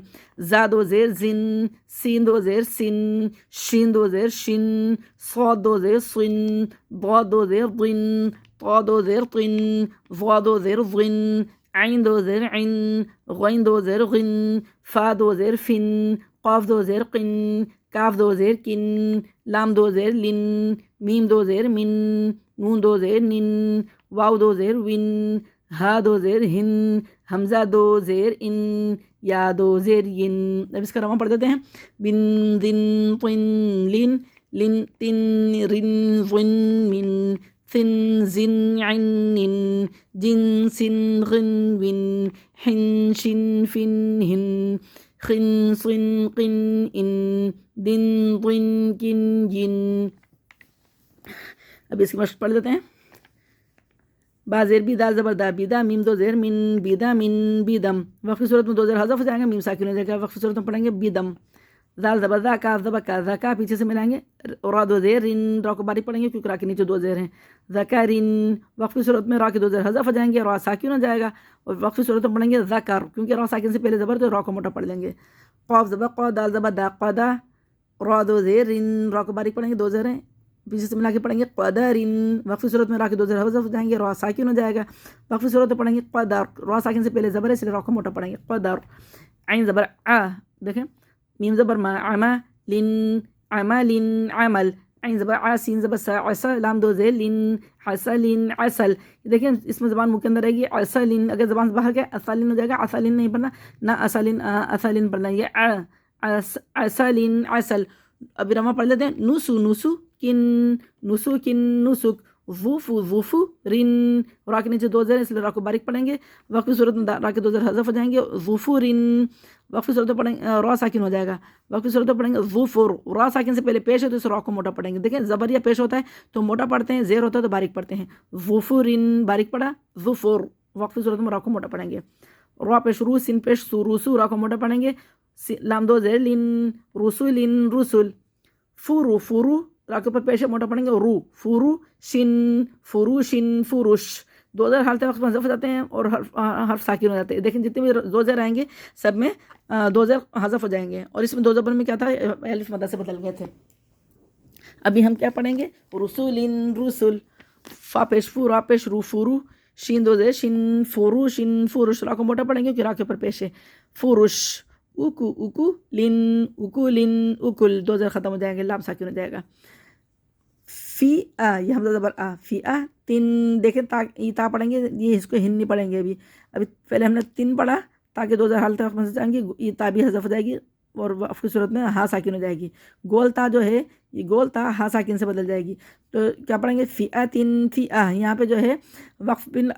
زا دو زیر زن، سین دو زیر سن، شین دو زیر شن، صاد دو زیر سن، ضاد دو زیر ضن، طا دو زیر طن، ظا دو زیر ظن، عین دو زیر عن، غین دو زیر غن، فا دو زیر فن، قاف دو زیر قن، کاف دو زیر کن، لام دو زیر لن، میم دو زیر من، نون دو زیر نن، واو دو زیر ون، ہا دو زیر ہن، حمزہ دو زیر ان، یا دو زیر ین. اب اس کا رواں پڑھ دیتے ہیں. بن دن طن لن، لن تن رن ظن من، ثن زن عن نن، جن سن غن ون، حن شن فن ہن، خن صن قن ان، دن طن کن جن. اب اس کی مشق پڑھ لیتے ہیں. با زیر بی دال زبر دا بیدا، میم دو زیر من بیدا من بیدم. وقف کی صورت میں دو زیر حذف ہو جائیں گے، میم ساکن ہو جائے گا. وقف کی صورت میں پڑھیں گے بیدم. زال زبر دا کاف زبر کا زکا پیچھے سے ملائیں گے، را دو زیر رن، را کو باریک پڑھیں گے کیونکہ را کے نیچے دو زیر ہیں. ذکرن وقف کی صورت میں را کے دو زیر حذف ہو جائیں گے، را ساکن ہو جائے گا. اور وقف کی صورت میں پڑھیں گے ذکر، کیونکہ را ساکن سے پہلے زبر تو را کو موٹا پڑھ لیں گے. قاف زبر قا، دال زبر دا قدا، را دو زیر رن، را کو باریک پڑھیں گے دو زیر ہیں، پیچھے سے ملا کے پڑھیں گے قدرن. وقف کی صورت میں را کے دو زیر حذف ہو جائیں گے، را ساکن ہو جائے گا. وقف کی صورت میں پڑھیں گے قدر، را ساکن سے پہلے زبر ہے اس لیے را کو موٹا پڑھیں گے قدر. عین زبر آ، دیکھیں میم زبر ما عما لن عمل عمل، عین زبر آ، سین زبر سا عسا، لام دو زیر لن حسلن عسل. دیکھیں اس میں زبان منہ کے اندر رہے گی عسلن، اگر زبان سے باہر گیا عسلن ہو جائے گا، عسلن نہیں پڑھنا، نہ عسلن عسلن پڑھنا. یہ عسلن عسل. ابھی رواں پڑھ لیتے ہیں. نسو نسو کن، نسو کن نسک، ظوفو ظوفو رن، را کے نیچے دو زیر اس لیے را کو باریک پڑھیں گے. وقف کی صورت میں را کے دو زیر حذف ہو جائیں گے، ظوفو رن. وقف کی صورت میں پڑھیں گے را ساکن ہو جائے گا. وقف کی صورت میں پڑھیں گے ظوفر، را ساکن سے پہلے پیش ہے تو اس را کو موٹا پڑھیں گے. دیکھیں زبر یا پیش ہوتا ہے تو موٹا پڑھتے ہیں، زیر ہوتا ہے تو باریک پڑھتے ہیں. ظوفو رن باریک پڑھا، ظوفر. وقف کی صورت میں را کو موٹا پڑھیں گے. را پیش رو، سین پیش سو، روسو، را کو موٹا پڑھیں گے. لام دو زیر لن، رسولن رسول. فورو فورو، را کے اوپر پیش موٹا پڑھیں گے رو، فورو شن، فروشن فروش. دو زیر حالت وقت میں حذف ہو جاتے ہیں اور حرف ساکن ہو جاتے ہیں. دیکھیں جتنے بھی دو زیر آئیں گے سب میں دو زیر حذف ہو جائیں گے، اور اس میں دو زبر میں کیا تھا، الف مدہ سے بدل گئے تھے. ابھی ہم کیا پڑھیں گے، رسولن رسول. فا پیش فو، را پیش رو، فورو. شین دو زیر شن، فروشن فروش. را کو موٹا پڑھیں گے کہ را کے اوپر پیش ہے، فروش. اکو اکو لن، اکو لن اکل. دو زیر ختم ہو جائیں گے، لام ساکن ہو جائے گا. فی آ، یہ حمزہ زبر آ، فی آ تن. دیکھیں یہ تا پڑھیں گے، یہ اس کو ہن نہیں پڑھیں گے. ابھی پہلے ہم نے تن پڑھا تاکہ دو زیر حالت وقت میں جائیں گے، یہ تا بھی حذف ہو جائے گی. اور وقف کی صورت میں ہا ساکن ہو جائے گی. گول تا جو ہے یہ گول تا ہا ساکن سے بدل جائے گی. تو کیا پڑھیں گے فئۃ فئہ. یہاں پہ جو ہے وقف بن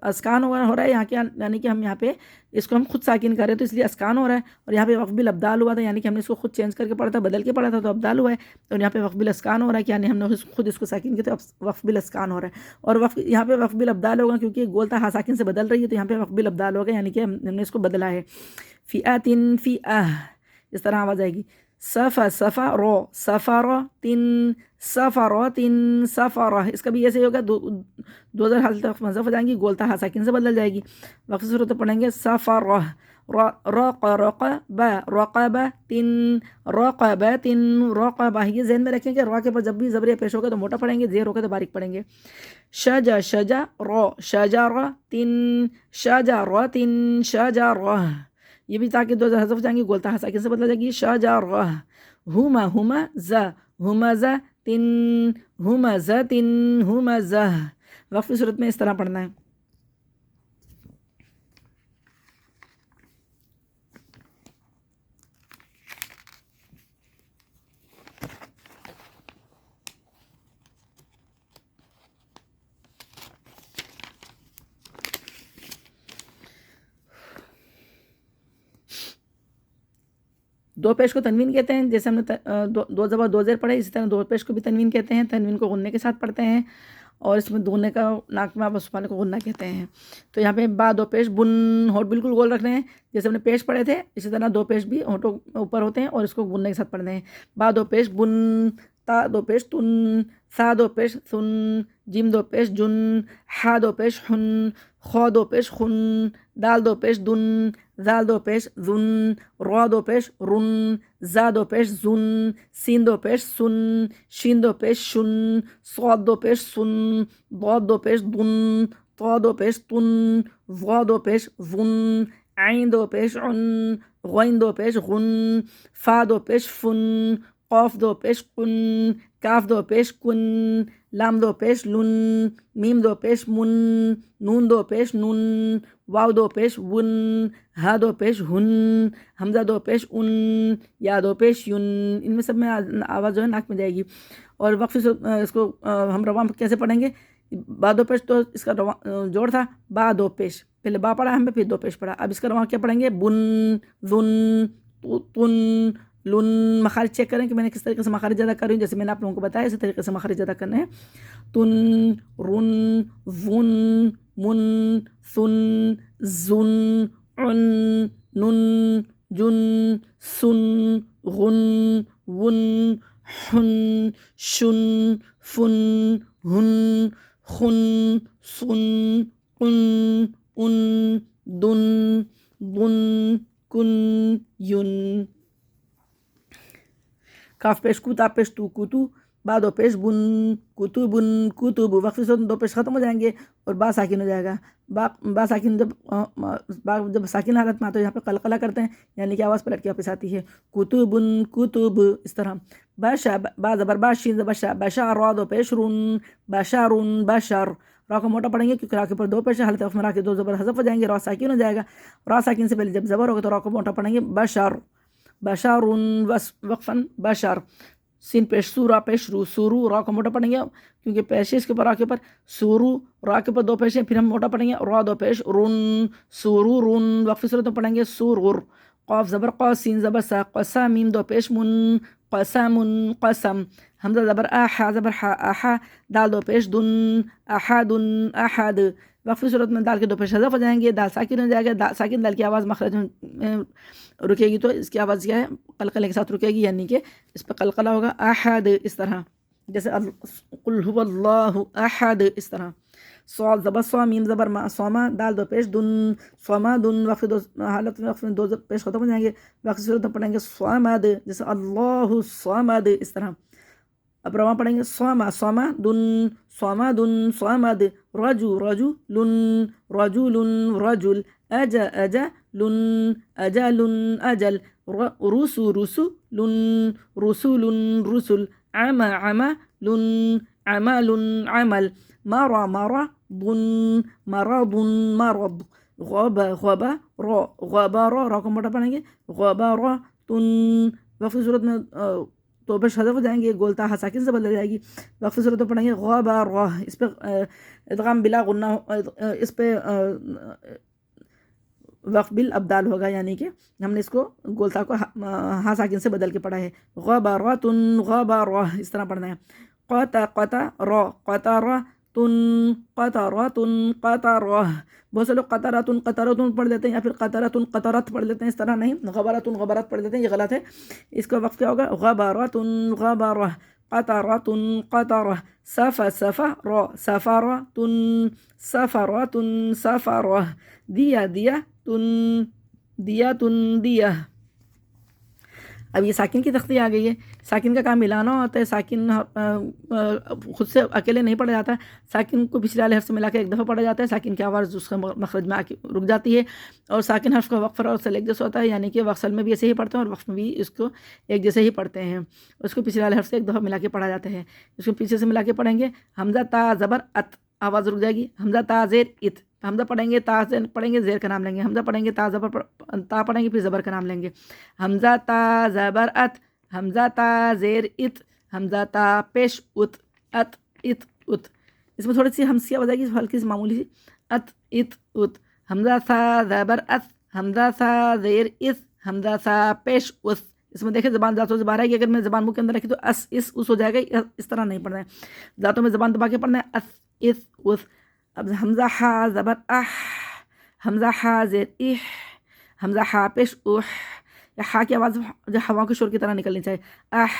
اسکان ہو رہا ہے یہاں کے، یعنی کہ ہم یہاں پہ اس کو ہم خود ساکن کر رہے ہیں تو اس لیے اسکان ہو رہا ہے. اور یہاں پہ وقف بالابدال ہوا تھا، یعنی کہ ہم نے اس کو خود چینج کر کے پڑھا تھا، بدل کے پڑھا تھا تو ابدال ہوا ہے. اور یہاں پہ وقف بالاسکان ہو رہا ہے کہ یعنی ہم نے خود اس کو ساکن کیا تو وقف بالاسکان ہو رہا ہے. اور یہاں پہ وقف بالابدال ہوگا کیونکہ گول تا ہا ساکن سے بدل رہی ہے تو یہاں پہ وقف بالابدال ہوگا، یعنی کہ ہم نے اس کو بدلا ہے. فئۃ فئہ اس طرح آواز آئے گی. صفا صفا رو سفر تن سفر تن سفر. اس کا بھی ایسے ہی ہوگا، دو ذرا حالت مذف ہو جائیں گی، گولتا ہا ساکن سے بدل جائے گی. وقت صورت پڑھیں گے سفر رق رقب رقب تن رقب تن رقب. یہ ذہن میں رکھیں کہ را کے پر جب بھی زبر پیش ہوگا تو موٹا پڑھیں گے، زیر ہوگا تو باریک پڑھیں گے. شجا شجا رو شجر تن شجر تن شجر. یہ بھی تاکہ دو ذرا حذف ہو جائیں گی، گولتا ہا ساکن سے بدل جائے گی. شجر ہما ہما ز ہما ز تن ہما ز تن ہما ز. وقف کی صورت میں اس طرح پڑھنا ہے. دو پیش کو تنوین کہتے ہیں، جیسے ہم نے دو زبر دو زیر پڑھے، اسی طرح دو پیش کو بھی تنوین کہتے ہیں. تنوین کو غننے کے ساتھ پڑھتے ہیں اور اس میں غننے کا ناک میں واپس چھپانے کو غنہ کہتے ہیں. تو یہاں پہ با دو پیش بن ہونٹ بالکل گول رکھنے ہیں، جیسے ہم نے پیش پڑھے تھے اسی طرح دو پیش بھی ہونٹوں اوپر ہوتے ہیں اور اس کو غننے کے ساتھ پڑھنے ہیں. با دو پیش بن، تا دو پیش تن، سا دو پیش ثن، جیم دو پیش جن، ہا دو پیش ہن، خو دو پیش خن، دال دو پیش دن، زال دو پیش ذن، را دو پیش رن، زا دو پیش زن، سین دو پیش سن، شین دو پیش شن، صاد دو پیش سن، ضاد دو پیش دن، طا دو پیش تن، ظا دو پیش ظن، عین دو پیش عن، غین دو پیش غن، فا دو پیش فن، قاف دو پیش قن، کاف دو پیش کن، لام دو پیش لن، میم دو پیش من، نون دو پیش نن، واو دو پیش ون، ہا دو پیش ہن، حمزہ دو پیش ان، یا دو پیش ین. ان میں سب میں آواز جو ہے ناک میں جائے گی. اور وقف اس کو ہم رواں کیسے پڑھیں گے؟ با دو پیش تو اس کا جوڑ تھا با دو پیش، پہلے با پڑھا ہم نے پھر دو پیش پڑھا. اب اس کا رواں کیا پڑھیں گے؟ بن ذن تن لن. مخارج چیک کریں کہ میں نے کس طریقے سے مخارج ادا کر رہی ہوں، جیسے میں نے آپ لوگوں کو بتایا اسی طریقے سے مخارج ادا کرنے ہیں. تن رن ون من ثن زن عن نن جن سن غن ون حن شن فن ہن خن سن قن ان دن بن کن ین. کاف پیش کو، تا پیش تو کتو، با دو پیش بن کتو بن کتب. وقف سے دو پیش ختم ہو جائیں گے اور با ساکن ہو جائے گا. با ساکن جب ساکن حالت میں آتا ہے یہاں پہ قلقلہ کرتے ہیں، یعنی کہ آواز پلٹ کے واپس آتی ہے. کتبن کتب اس طرح. باشا با زبر با شین زبر شا، بشا را دو پیش رن، بشارن بشر. را کو موٹا پڑھیں گے کیونکہ را کے اوپر دو پیش ہے، حالت وقف میں را کے دو زبر حذف ہو جائیں گے، را ساکن ہو جائے گا. را ساکن سے پہلے جب زبر ہوگا تو را کو موٹا پڑھیں گے بشر بشارن وقفاً بشر. سین پیش سو، را پیش رو سورو. را کو موٹا پڑھیں گے کیونکہ پیش ہے اس کے اوپر را کے اوپر سورو. را کے اوپر دو پیش ہیں، پھر ہم موٹا پڑھیں گے را دو پیش رن سورو رن. وقفی صورت میں پڑھیں گے سورغر. قاف زبر قا، سین زبر سا، قسا میم دو پیش من قسم قسم. حمزہ زبر آحا زبر حا آحا، دال دو پیش دن احد احد. وقفی صورت میں دال کے دو پیش حذف ہو جائیں گے، دال ساکن ہو جائے گا. ساکن دال کی آواز مخرج میں رکے گی تو اس کی آواز کیا ہے؟ قلقلے کے ساتھ رکے گی، یعنی کہ اس پہ قلقلہ ہوگا احد اس طرح، جیسے قل هو اللہ احد اس طرح. صاد زبر صا، میم زبر ما، صوما، دال دو پیش دن صوما دن. وقف دو حالت میں وقف میں دو پیش ختم ہو جائیں گے. وقف صورت میں پڑھیں گے صامد، جیسے اللہ صامد اس طرح. اب رواں پڑھیں گے صوما صوما دن صوما دن صامد. رجو رجو لن رجل رجل. اجا اجا لن اجل اجل. رسو رسو لن رسول رسل. عما عما لن عمل عمل. مرا مرا ضن مرض مرض. غبا غبا را غبارا. را کو موٹا پڑھیں گے غبارا تن، وقف کی صورت میں تو پہ حذف ہو جائیں گے، گولتا ہا ساکن سے بدل جائے گی. وقف کی صورت میں پڑھیں گے غبارہ، اس پہ ادغام بلا غنہ، اس پہ وقف بالابدال ہوگا، یعنی کہ ہم نے اس کو گولتا کو ہا ساکن سے بدل کے پڑھا ہے. غبارۃن غبارہ اس طرح پڑھنا ہے. قطر قطرۃن قطرۃن قطرہ. بہت سے لوگ قطرۃن قطرۃن پڑھ لیتے ہیں یا پھر قطرۃن قطرت پڑھ لیتے ہیں، اس طرح نہیں، غبرۃن غبرت پڑھ لیتے ہیں، یہ غلط ہے. اس کا وقف کیا ہوگا؟ غبرۃن غبرہ، قطرۃن قطرہ، سفر سفرۃن سفرۃن سفرہ، دیا دیاتن دیا. اب یہ ساکن کی تختی آ گئی ہے. ساکن کا کام ملانا ہوتا ہے. ساکن خود سے اکیلے نہیں پڑھا جاتا، ساکن کو پچھلے والے حرف سے ملا کے ایک دفعہ پڑھا جاتا ہے. ساکن کی آواز اس کا مخرج میں آ کے رک جاتی ہے، اور ساکن حرف کا وقف اور وصل ایک جیسا ہوتا ہے، یعنی کہ وصل میں بھی ایسے ہی پڑھتے ہیں اور وقف میں بھی اس کو ایک جیسے ہی پڑھتے ہیں. اس کو پچھلے والے حرف سے ایک دفعہ ملا کے پڑھا جاتا ہے. اس کو پیچھے سے ملا کے پڑھیں گے. حمزہ تا زبر ات، آواز رک جائے گی. حمزہ تا زیر ات، حمزہ پڑھیں گے، تا پڑھیں گے، زیر کا نام لیں گے. حمزہ پڑھیں گے، تا زبر تا پڑھیں گے، پھر زبر کا نام لیں گے. حمزہ تا زبر ات، حمزہ تا زیر ات، حمزہ تا پیش ات، ات ات ات. اس میں تھوڑی سی ہمسیہ ہو جائے گی، ہلکی سی معمولی سی. ات ات ات. حمزہ سا زبر ات، حمزہ سا زیر اس، حمزہ سا پیش اس. اس میں دیکھیں زبان ذاتوں سے باہر آئے گی. اگر میں زبان منہ کے اندر رکھی تو اس اس ہو جائے گا. اس طرح نہیں پڑھنا ہے، ذاتوں میں زبان دبا کے پڑھنا ہے. اس اس اس. اب حمزہ ہا زبر اح، حمزہ ہا زیر اح، حمزہ ہا پیش اح. یا ہا کی آواز جو ہوا کے شور کی طرح نکلنی چاہیے. اح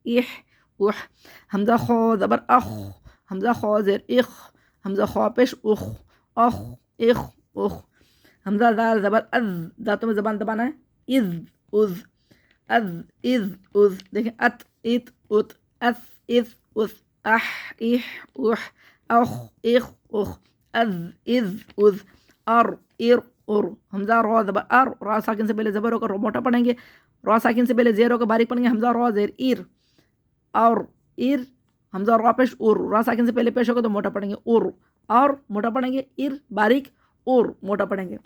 اح اح. حمزہ خو زبر اخ، حمزہ خو زیر اخ، حمزہ خو پیش اخ، اخ اخ اخ. حمزہ دال زبر از، ذاتوں میں زبان دبانا ہے. از از از از از. دیکھیں ات ات ات، اس اس اس، اح اح اح، اخ اخ اخ، از از از، ار ار ار. حمزہ را زبر ار، را ساکن سے پہلے زبر ہو کر رو موٹا پڑھیں گے. را ساکن سے پہلے زیر ہو کر باریک پڑھیں گے. حمزہ را زیر ایر، اور ایر. حمزہ را پیش ار، را ساکن سے پہلے پیش ہوگا تو موٹا پڑھیں گے. ار، اور موٹا پڑھیں گے. ایر باریک، اور موٹا پڑھیں گے.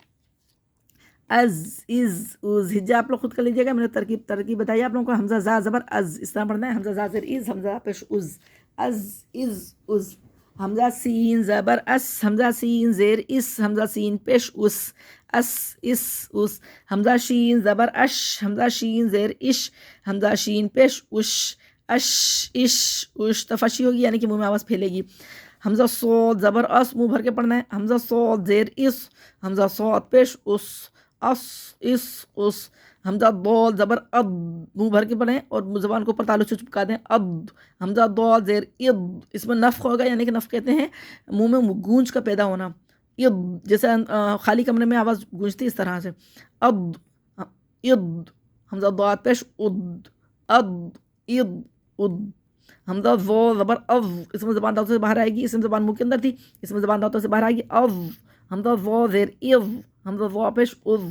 از از از. ہجہ آپ لوگ خود کر لیجیے گا، میں نے ترکیب بتائی آپ لوگوں کو. حمزہ زا زبر از اس طرح پڑھنا ہے. حمزہ زا زیر از، حمزہ پیش از، از از از. حمزہ سین زبر اس، حمزہ سین زیر اس، حمزہ سین پیش اس، اس اس اس. حمزہ شین زبر اش، حمزہ شین زیر اش، حمزہ شین پیش اش، اش اش اش. تفشی ہوگی یعنی کہ منہ میں آواز پھیلے گی. حمزہ صاد زبر اس، منہ بھر کے پڑھنا ہے. حمزہ صاد زیر اس، حمزہ صاد پیش اس، اس اس اس. حمزہ ضاد زبر اد، منہ بھر کے پڑھیں اور زبان کو اوپر تعلق سے چپکا دیں. اد. حمزہ ضاد زیر اد، اس میں نفخ ہوگا، یعنی کہ نفخ کہتے ہیں منہ میں گونج کا پیدا ہونا. اد جیسے خالی کمرے میں آواز گونجتی اس طرح سے. اد اد. حمزہ ضاد پیش اد، اد اد اد. حمزہ ذو زبر از، اس میں زبان دانتوں سے باہر آئے گی. اس میں زبان منہ کے اندر تھی، اس میں زبان دانتوں سے باہر آئے گی. از. حمزہ ذو زیر از، حمزہ ذو پیش از،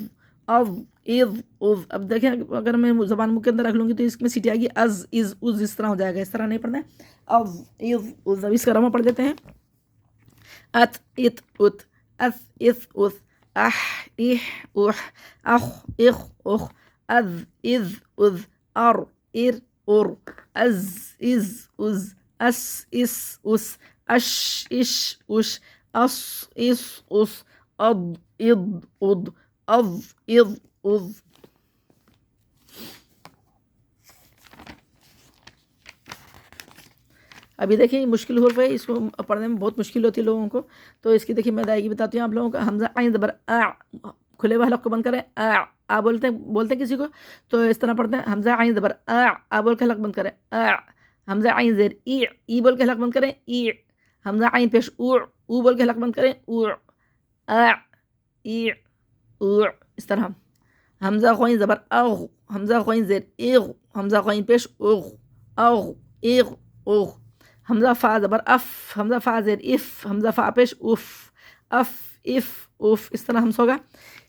از از از. اب دیکھیں اگر میں زبان منہ کے اندر رکھ لوں گی تو اس میں سیٹی آئے گی. از از از اس طرح ہو جائے گا، اس طرح نہیں پڑھنا ہے. از از از. اب اس کا رمہ پڑھ دیتے ہیں. ات ات ات، اس اس اس، اح اح اح، اخ اخ اخ، از از از، ار ار ار. از از از، اس اس اس، اش اش اش، اس اس اس، اد اد اد، از از از. ابھی دیکھیں مشکل حرف ہے، اس کو پڑھنے میں بہت مشکل ہوتی ہے لوگوں کو. تو اس کی دیکھیں میں ادائیگی بتاتی ہوں آپ لوگوں کو. حمزہ عین زبر آ، کھلے ہوئے حلق کو بند کریں. آ بولتے ہیں کسی کو تو اس طرح پڑھتے ہیں. حمزہ عین زبر آ بول کے حلق بند کریں. حمزہ عین زیر ای بول کے حلق بند کریں. ای. حمزہ عین پیش او بول کے حلق بند کریں. او ای او. اس طرح. حمزہ خوین زبر اغ، حمزہ خوین زیر ایغ، حمزہ خوین پیش اغ، اغ ایغ اغ. حمزہ فا زبر اف، حمزہ فا زیر اف، حمزہ فا پیش اف، اف اف اف. اس طرح ہمس ہوگا.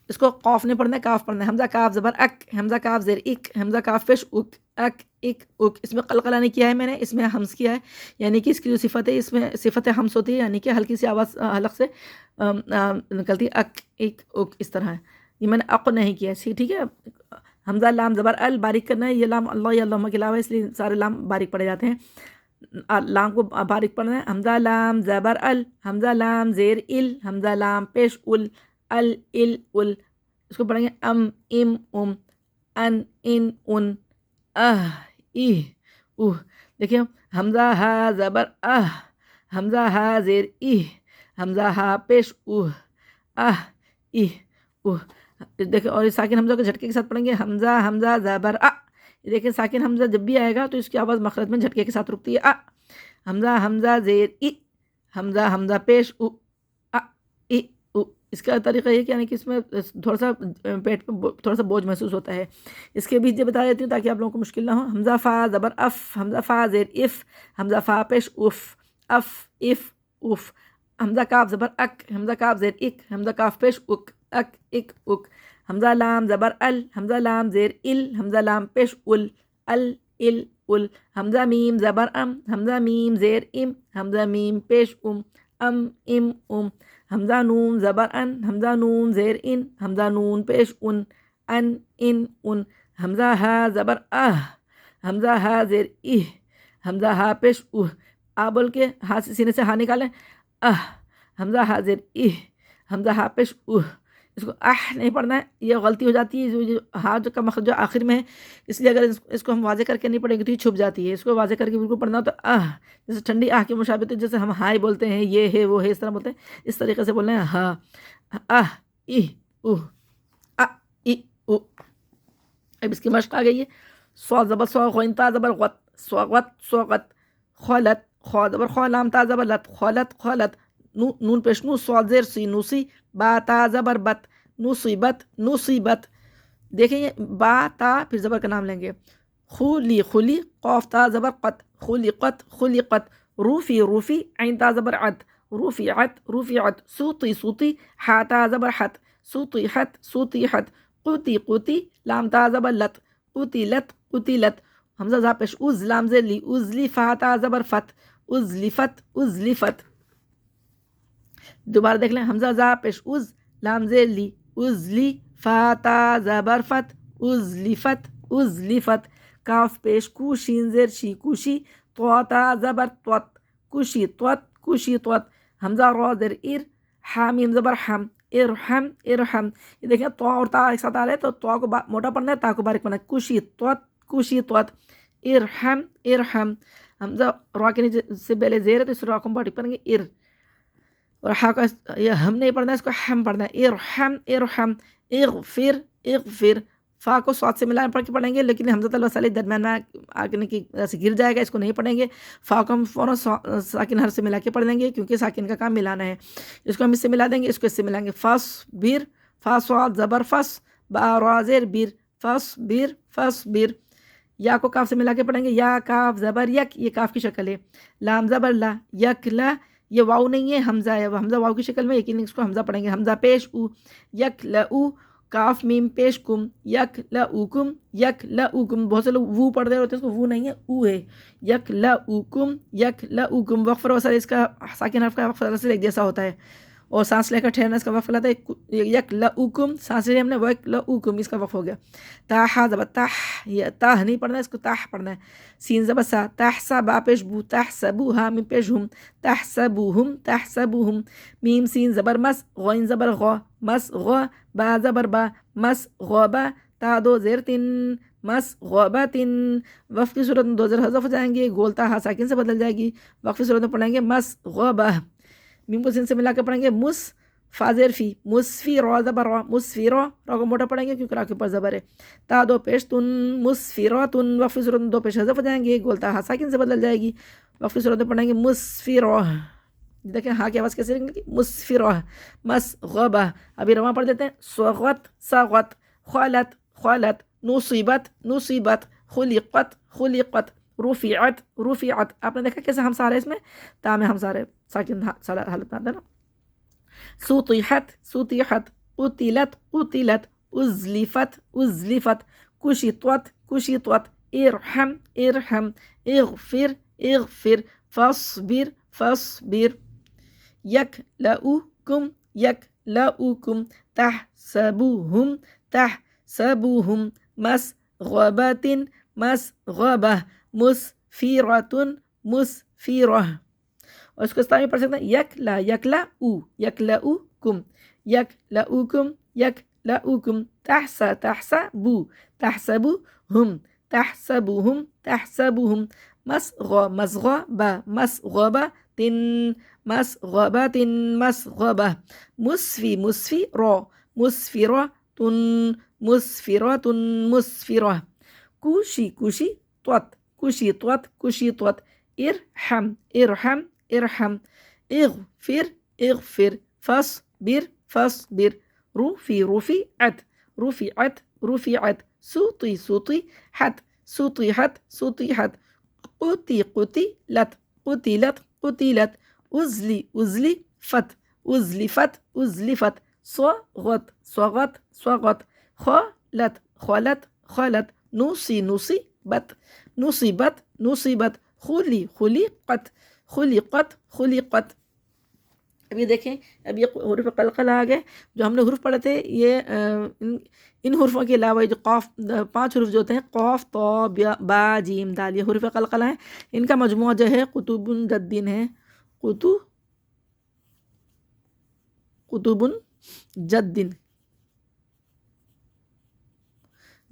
اس کو قاف نہیں پڑھنا ہے، کاف پڑھنا ہے. حمزہ کاف زبر اک، حمزہ کاف زیر اک، حمزہ کاف پیش اک، اک اک اک. اس میں قلقلہ نہیں کیا ہے میں نے، اس میں ہمس کیا ہے، یعنی کہ اس کی جو صفت ہے اس میں صفت ہمس ہوتی ہے، یعنی کہ ہلکی سی آواز حلق سے نکلتی ہے. اک اک اک اس طرح ہے. یہ میں نے اق نہیں کیا ہے، ٹھیک ہے. حمزہ لام زبر ال باریک کرنا ہے، یہ لام اللہ یا اللہم کے علاوہ اس لیے سارے لام باریک پڑے جاتے ہیں، لام کو باریک پڑھنا ہے۔ حمزہ لام زبر ال، حمزہ لام زیر ال، حمزہ لام پیش ال، ال ال ال، اس کو پڑھیں گے ام ام ان ان ای دیکھیں حمزہ ہا زبر حمزہ ہا زیر ای، حمزہ ہا پیش ای دیکھیں، اور ساکن حمزہ کو جھٹکے کے ساتھ پڑھیں گے، حمزہ زبر یہ دیکھیں ساکن حمزہ جب بھی آئے گا تو اس کی آواز مخرج میں جھٹکے کے ساتھ رکتی ہے، حمزہ زیر ای، حمزہ پیش ای اس کا طریقہ یہ کہ یعنی کہ اس میں تھوڑا سا پیٹ پہ تھوڑا سا بوجھ محسوس ہوتا ہے، اس کے بیچ بتا دیتی ہوں تاکہ آپ لوگوں کو مشکل نہ ہو۔ حمزہ فا زبر اف، حمزہ فا زیر اف، حمزہ فا پیش اف، اف اف اف، حمزہ کاف زبر اک، حمزہ کاف زیر اک، حمزہ کاف پیش اک، اک اک اک، حمزہ لام زبر ال، حمزہ لام زیر ال، حمزہ لام پیش ال، ال ال ال، حمزہ میم زبر ام، حمزہ میم زیر ام، حمزہ میم پیش ام حمزہ نون زبر ان، حمزہ نون زیر ان، حمزہ نون پیش ان حمزہ ہا زبر حمزہ ہا زیر حمزہ ہا پیش بول کے ہاتھ سینے سے ہا نکالیں، حمزہ ہا زیر حمزہ ہا پیش اس کو نہیں پڑھنا ہے، یہ غلطی ہو جاتی ہے، جو ہاتھ کا مخرج جو آخر میں ہے، اس لیے اگر اس کو ہم واضح کر کے نہیں پڑھیں گے تو یہ چھپ جاتی ہے، اس کو واضح کر کے بالکل پڑھنا ہو تو جیسے ٹھنڈی کے مشابہت ہے، جیسے ہم ہائی بولتے ہیں، یہ ہے وہ ہے، اس طرح بولتے ہیں، اس طریقے سے بولنا ہے ہا اب اس کی مشق آ گئی ہے۔ سو زبر سو، غین تا زبر غت، سوغت، خولت، خو زبر خو، لام تا زبر لت، خولت، نون پیش نو، صاد زیر سی، نوسی، با تا زبر بت، نوصیبت دیکھیں یہ با تا پھر زبر کا نام لیں گے، خلی، قاف تا زبر قت، خلقت، روفی، عین تا زبر عد، رفعت، صوتی، حا تا زبر حت، صوتیحت، قوتی، لام تا زبر لت، قتلت، حمزہ زا پیش از، لام زیر لی، ازلی، فا تا زبر فت، ازلفت دوبارہ دیکھ لیں، حمزہ زا پیش از، لام زیر لی، ازلی، فا تا زبر فت، ازلفت، کاف پیش کو، شین زیر شی، کوشی، تو تا زبر توت، کوشی توت، حمزہ را زیر ار، حامیم زبر حم، ارحم، یہ دیکھیں تو اور تا ایک ساتھ آ رہے ہیں تو تو کو موٹا پڑھنا ہے، تا کو باریک پڑھنا ہے، کوشی توت، ارحم، حمزہ را کے نیچے سے پہلے زیر ہے تو اس را کو باریک پڑھیں گے، اور ہا کا یہ ہم نہیں پڑھنا ہے، اس کو ہم پڑھنا ہے، ارحم، اغفر، فا کو صاد سے ملا پڑھ کے پڑھیں گے، لیکن حمزۃ الوصل درمیان میں آگے کی ایسے گر جائے گا، اس کو نہیں پڑھیں گے، فا کو ہم فوراً ساکن حرف سے ملا کے پڑھ دیں گے، کیونکہ ساکن کا کام ملانا ہے، اس کو ہم اس سے ملا دیں گے، اس کو اس سے ملائیں گے، فصبر، فا صاد زبر فص، با را زیر بر، فصبر، یا کو کاف سے ملا کے پڑھیں گے، یا کاف زبر یک، یہ کاف کی شکل ہے، لام زبر لا، یک لا، یہ واو نہیں ہے، حمزہ ہے، حمزہ واو کی شکل میں، لیکن اس کو حمزہ پڑھیں گے، حمزہ پیش او، یک لعو، کاف میم پیش کم، یک لعوکم، بہت سے لوگ وو پڑھ رہے ہوتے ہیں، اس کو وو نہیں ہے، او ہے، یک لعوکم، وقف وصل اس کا ساکن حرف کا وقف وصل ایک جیسا ہوتا ہے، اور سانس لے کر ٹھہرنا اس کا وقف لاتا ہے، یک لعوکم، سانس لے ہم نے یک لعوکم، اس کا وقف ہو گیا، تاحا زبر تاح، یہ تاح نہیں پڑھنا ہے، اس کو تاح پڑھنا ہے، سین زبر سا، تحسا با پیش بو، تحسبوها میم پیش ہم، تحسبوهم، میم سین زبر مس، غین زبر غا، مس غا، با زبر با، مس غابا، تا دو زیر تن، مس غابتن، وقف کی صورت میں دو زیر حذف ہو جائیں گے، گولتا ہا ساکن سے بدل جائے گی، وقف کی صورت میں پڑھیں گے مس غابہ، میم کو سین سے ملا کر پڑھیں گے مس، فا زیر فی، مسفی، را زبر را، مسفیرا، را کو موٹا پڑھیں گے کیونکہ را کے اوپر زبر ہے، تا دو پیش تن، مسفیراتن، وقف کی صورت میں دو پیش حذف ہو جائیں گے، گولتا ہا ساکن سے بدل جائے گی، وقف کی صورت میں پڑھیں گے مسفیرا، دیکھیں ہاں کی آواز کیسے نکلے گی، مسفرہ، مسغبہ، ابھی رواں پڑھ دیتے ہیں، صغت، خولت، نصیبت، خلقت، رفعت، آپ نے دیکھا کیسے ہم سارے اس میں تا میں ہم سارے ساکن حالت میں آتا ہے نا، سوطیحت، قتلت، ازلفت، کشطت، ارحم، اغفر، فاصبر، یک لعوکم، تحسبوهم، مسغبهم مسغبة مسغبة مسفرة مسفرة. اور اس کو اس طرح بھی پڑھ سکتے ہیں یکلا یکلا او یکلا او کم یکلا او کم یکلا او کم تحسا تحسا بو تحسبو ہم تحسبوہم تحسبوہم مسغ مسغ با مسغبہ تن مسغبہ تن مسغبہ مسفی مسفی رو مسفرہ تن مسفرہ تن مسفرہ کوشی کوشی طوت کوشی طوت کوشی طوت ارحم ارحم ارحم اغفر اغفر فاصبر فاصبر رفی رفعت رفعت رفعت سوطی سوطیحت سوطیحت سوطیحت قتی قتلت قتلت قتلت ازلی ازلفت ازلفت ازلفت صغت صغت صغت خلت خلت خلت نوصی نصیبت نصیبت نصیبت خلی خلقت خلقت خلقت. اب یہ دیکھیں اب یہ حروف قلقلہ آ گئے جو ہم نے حروف پڑھے تھے. یہ ان حروفوں کے علاوہ جو قاف 5 حروف جو ہوتے ہیں قاف طا با جیم دال یہ حروف قلقلہ ہیں. ان کا مجموعہ جو ہے قطب جدین ہے قطب جدین.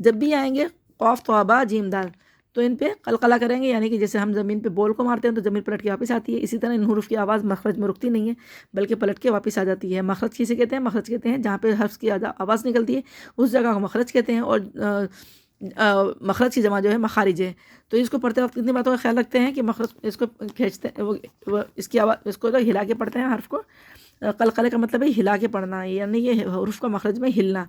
جب بھی آئیں گے قاف طا با جیم دال تو ان پہ قلقلہ کریں گے یعنی کہ جیسے ہم زمین پہ بول کو مارتے ہیں تو زمین پلٹ کے واپس آتی ہے. اسی طرح ان حروف کی آواز مخرج میں رکتی نہیں ہے بلکہ پلٹ کے واپس آ جاتی ہے. مخرج کسے کہتے ہیں؟ مخرج کہتے ہیں جہاں پہ حرف کی آواز نکلتی ہے اس جگہ کو مخرج کہتے ہیں. اور مخرج کی جمع جو ہے مخارج ہے. تو اس کو پڑھتے وقت کتنی باتوں کا خیال رکھتے ہیں کہ مخرج اس کو کھینچتے ہیں وہ اس کی آواز اس کو جو ہلا کے پڑھتے ہیں حرف کو. قلقلے کا مطلب ہے ہلا کے پڑھنا یعنی یہ حروف کا مخرج میں ہلنا.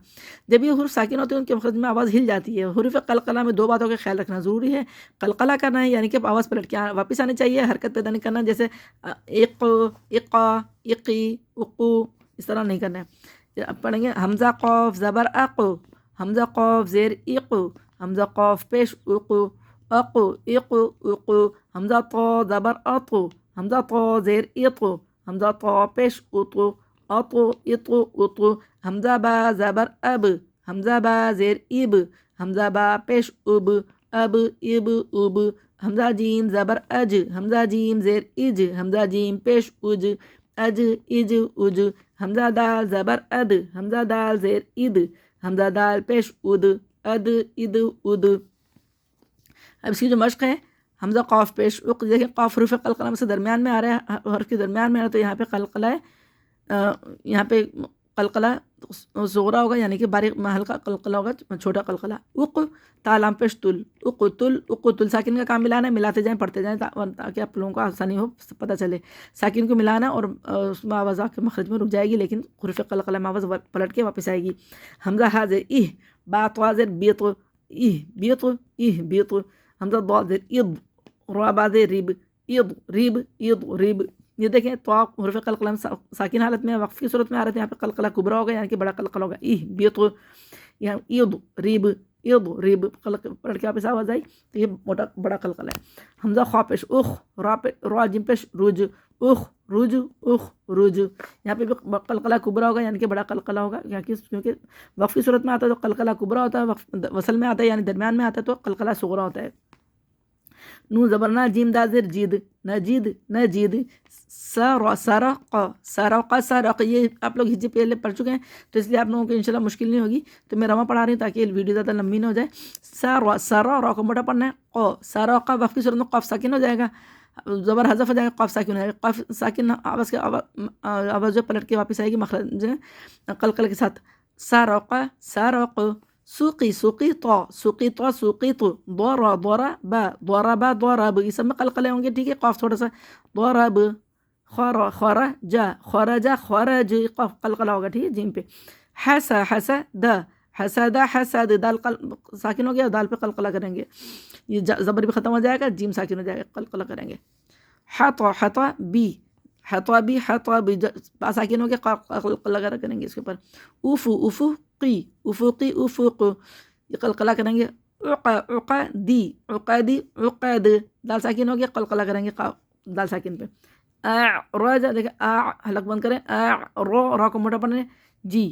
جب یہ حروف ساکن ہوتے ہیں ان کے مخرج میں آواز ہل جاتی ہے. حروف قلقلہ میں 2 باتوں کا خیال رکھنا ضروری ہے. قلقلہ کرنا ہے یعنی کہ آواز پلٹ کے واپس آنی چاہیے حرکت پیدا نہیں کرنا جیسے اق اقا اقی اقو اس طرح نہیں کرنا ہے. اب پڑھیں گے حمزہ قاف زبر اقو حمزہ قاف زیر اقو حمزہ قاف پیش اقو اقو اقو اقو حمزہ طا زبر اطو حمزہ طا زیر اطو حمزہ طا پیش اطو اطو اطو اطو حمزہ با زبر اب حمزہ با زیر اب حمزہ با پیش اب اب اب اب حمزہ جیم زبر اج حمزہ جیم زیر اج حمزہ جیم پیش اج اج اج اج حمزہ دال زبر اد حمزہ دال زیر اد حمزہ دال پیش اد اد اد اد. اب اس کی جو مشق ہے حمزہ قاف پیش اق دیکھیں قاف حروف قلقلہ میں سے درمیان میں آ رہا ہے حرف کے درمیان میں آ رہا ہے تو یہاں پہ قلقلہ ہے یہاں پہ قلقلہ صغرا ہوگا یعنی کہ باریک ہلکا قلقلہ ہوگا چھوٹا قلقلہ. اق تالام پیش تل اق تل ساکن کا کام ملانا ہے ملاتے جائیں پڑھتے جائیں تاکہ آپ لوگوں کو آسانی ہو پتہ چلے. ساکن کو ملانا اور اس میں آواز آ کے مخرج میں رک جائے گی لیکن حروف قلقلہ میں آواز پلٹ کے واپس آئے گی. حمزہ ہا زیر اہ با طا زیر بیت اہ بیت اہ بیت حمزہ ضاد زیر اض را با زیر ریب اض ریب اض ریب. یہ دیکھیں تو حروف قلقلہ ساکن حالت میں وقف کی صورت میں آ رہے تھے یہاں پہ قلقلہ کبرا ہوگا یعنی کہ بڑا قلقلہ ہوگا. اہ بیت یہاں اض ریب اض ریب پلٹ کے واپس آواز آئی تو یہ موٹا بڑا قلقلہ ہے. حمزہ خا پیش اخ را جیم پیش رج اخ رج اخ رج یہاں پہ بھی قلقلہ کبرا ہوگا یعنی کہ بڑا قلقلہ ہوگا کیونکہ وقف کی صورت میں آتا ہے تو قلقلہ کبرا ہوتا ہے وصل میں آتا ہے یعنی درمیان میں آتا ہے تو قلقلہ صغرا ہوتا ہے. نون زبرنا جیم دا زیر جید نجید نجید سرق سرق سرق یہ آپ لوگ ہجے پہلے پڑھ چکے ہیں تو اس لیے آپ لوگوں کو انشاءاللہ مشکل نہیں ہوگی تو میں رواں پڑھا رہی ہوں تاکہ یہ ویڈیو زیادہ لمبی نہ ہو جائے. سرا را کو موٹا پڑھنا ہے قو سرق وقف کی صورت میں قاف ساکن ہو جائے گا زبر حذف ہو جائے گا قاف ساکن ہو جائے گا. قاف ساکن آواز جو پلٹ کے واپس آئے گی مخرج قلقلہ کے ساتھ. سرق سرق سوقی سوقی طا سوقی طا سوقی تو ضرا ضرب ضرب ضرب یہ سب میں قلقلے ہوں گے ٹھیک ہے. قاف تھوڑا سا ضرب خرج خرج خرج قلقلہ ہوگا ٹھیک ہے جیم پہ. حسد حسد حسد دال ساکن ہو گیا دال پہ قلقلہ کریں گے یہ زبر بھی ختم ہو جائے گا جیم ساکن ہو جائے گا قلقلہ کریں گے. حطا حطا بی حطا بی حطا بی ساکن ہو گیا قلقلہ کریں گے اس کے اوپر. افو افقی افقی افق یہ قلقلہ کریں گے. عقدی عقدی عقد دال ساکن ہو گیا قلقلہ کریں گے دال ساکن پہ. اعرج دیکھیں حلق بند کریں را کو موٹا پڑھیں جی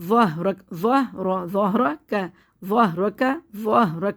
ظهرك ظهر ظهرك ظهرك ظهرك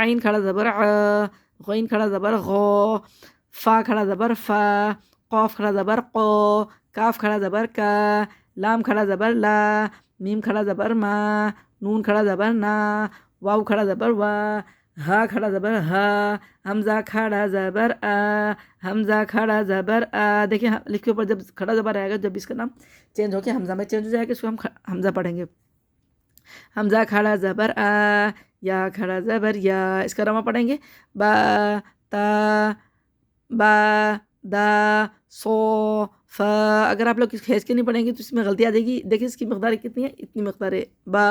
عین کھڑا زبر ع، غین کھڑا زبر غو، فا کھڑا زبر فا، قاف کھڑا زبر قو، کاف کھڑا زبر کا، لام کھڑا زبر لا، میم کھڑا زبر ما، نون کھڑا زبر نا، واو کھڑا زبر وا، ہا کھڑا زبر ہا، حمزہ کھڑا زبر آ، حمزہ کھڑا زبر آ. دیکھیں لکھ کے اوپر جب کھڑا زبر آئے گا، جب اس کا نام چینج ہو کے حمزہ میں چینج ہو جائے گا، اس کو ہم حمزہ پڑھیں گے. حمزہ کھڑا زبر آ، یا کھڑا زبر یا. اس کا رواں پڑھیں گے با تا با دا سو فا. اگر آپ لوگ کھینچ کے نہیں پڑھیں گے تو اس میں غلطی آ جائے گی. دیکھیں اس کی مقدار کتنی ہے، اتنی مقدار ہے با.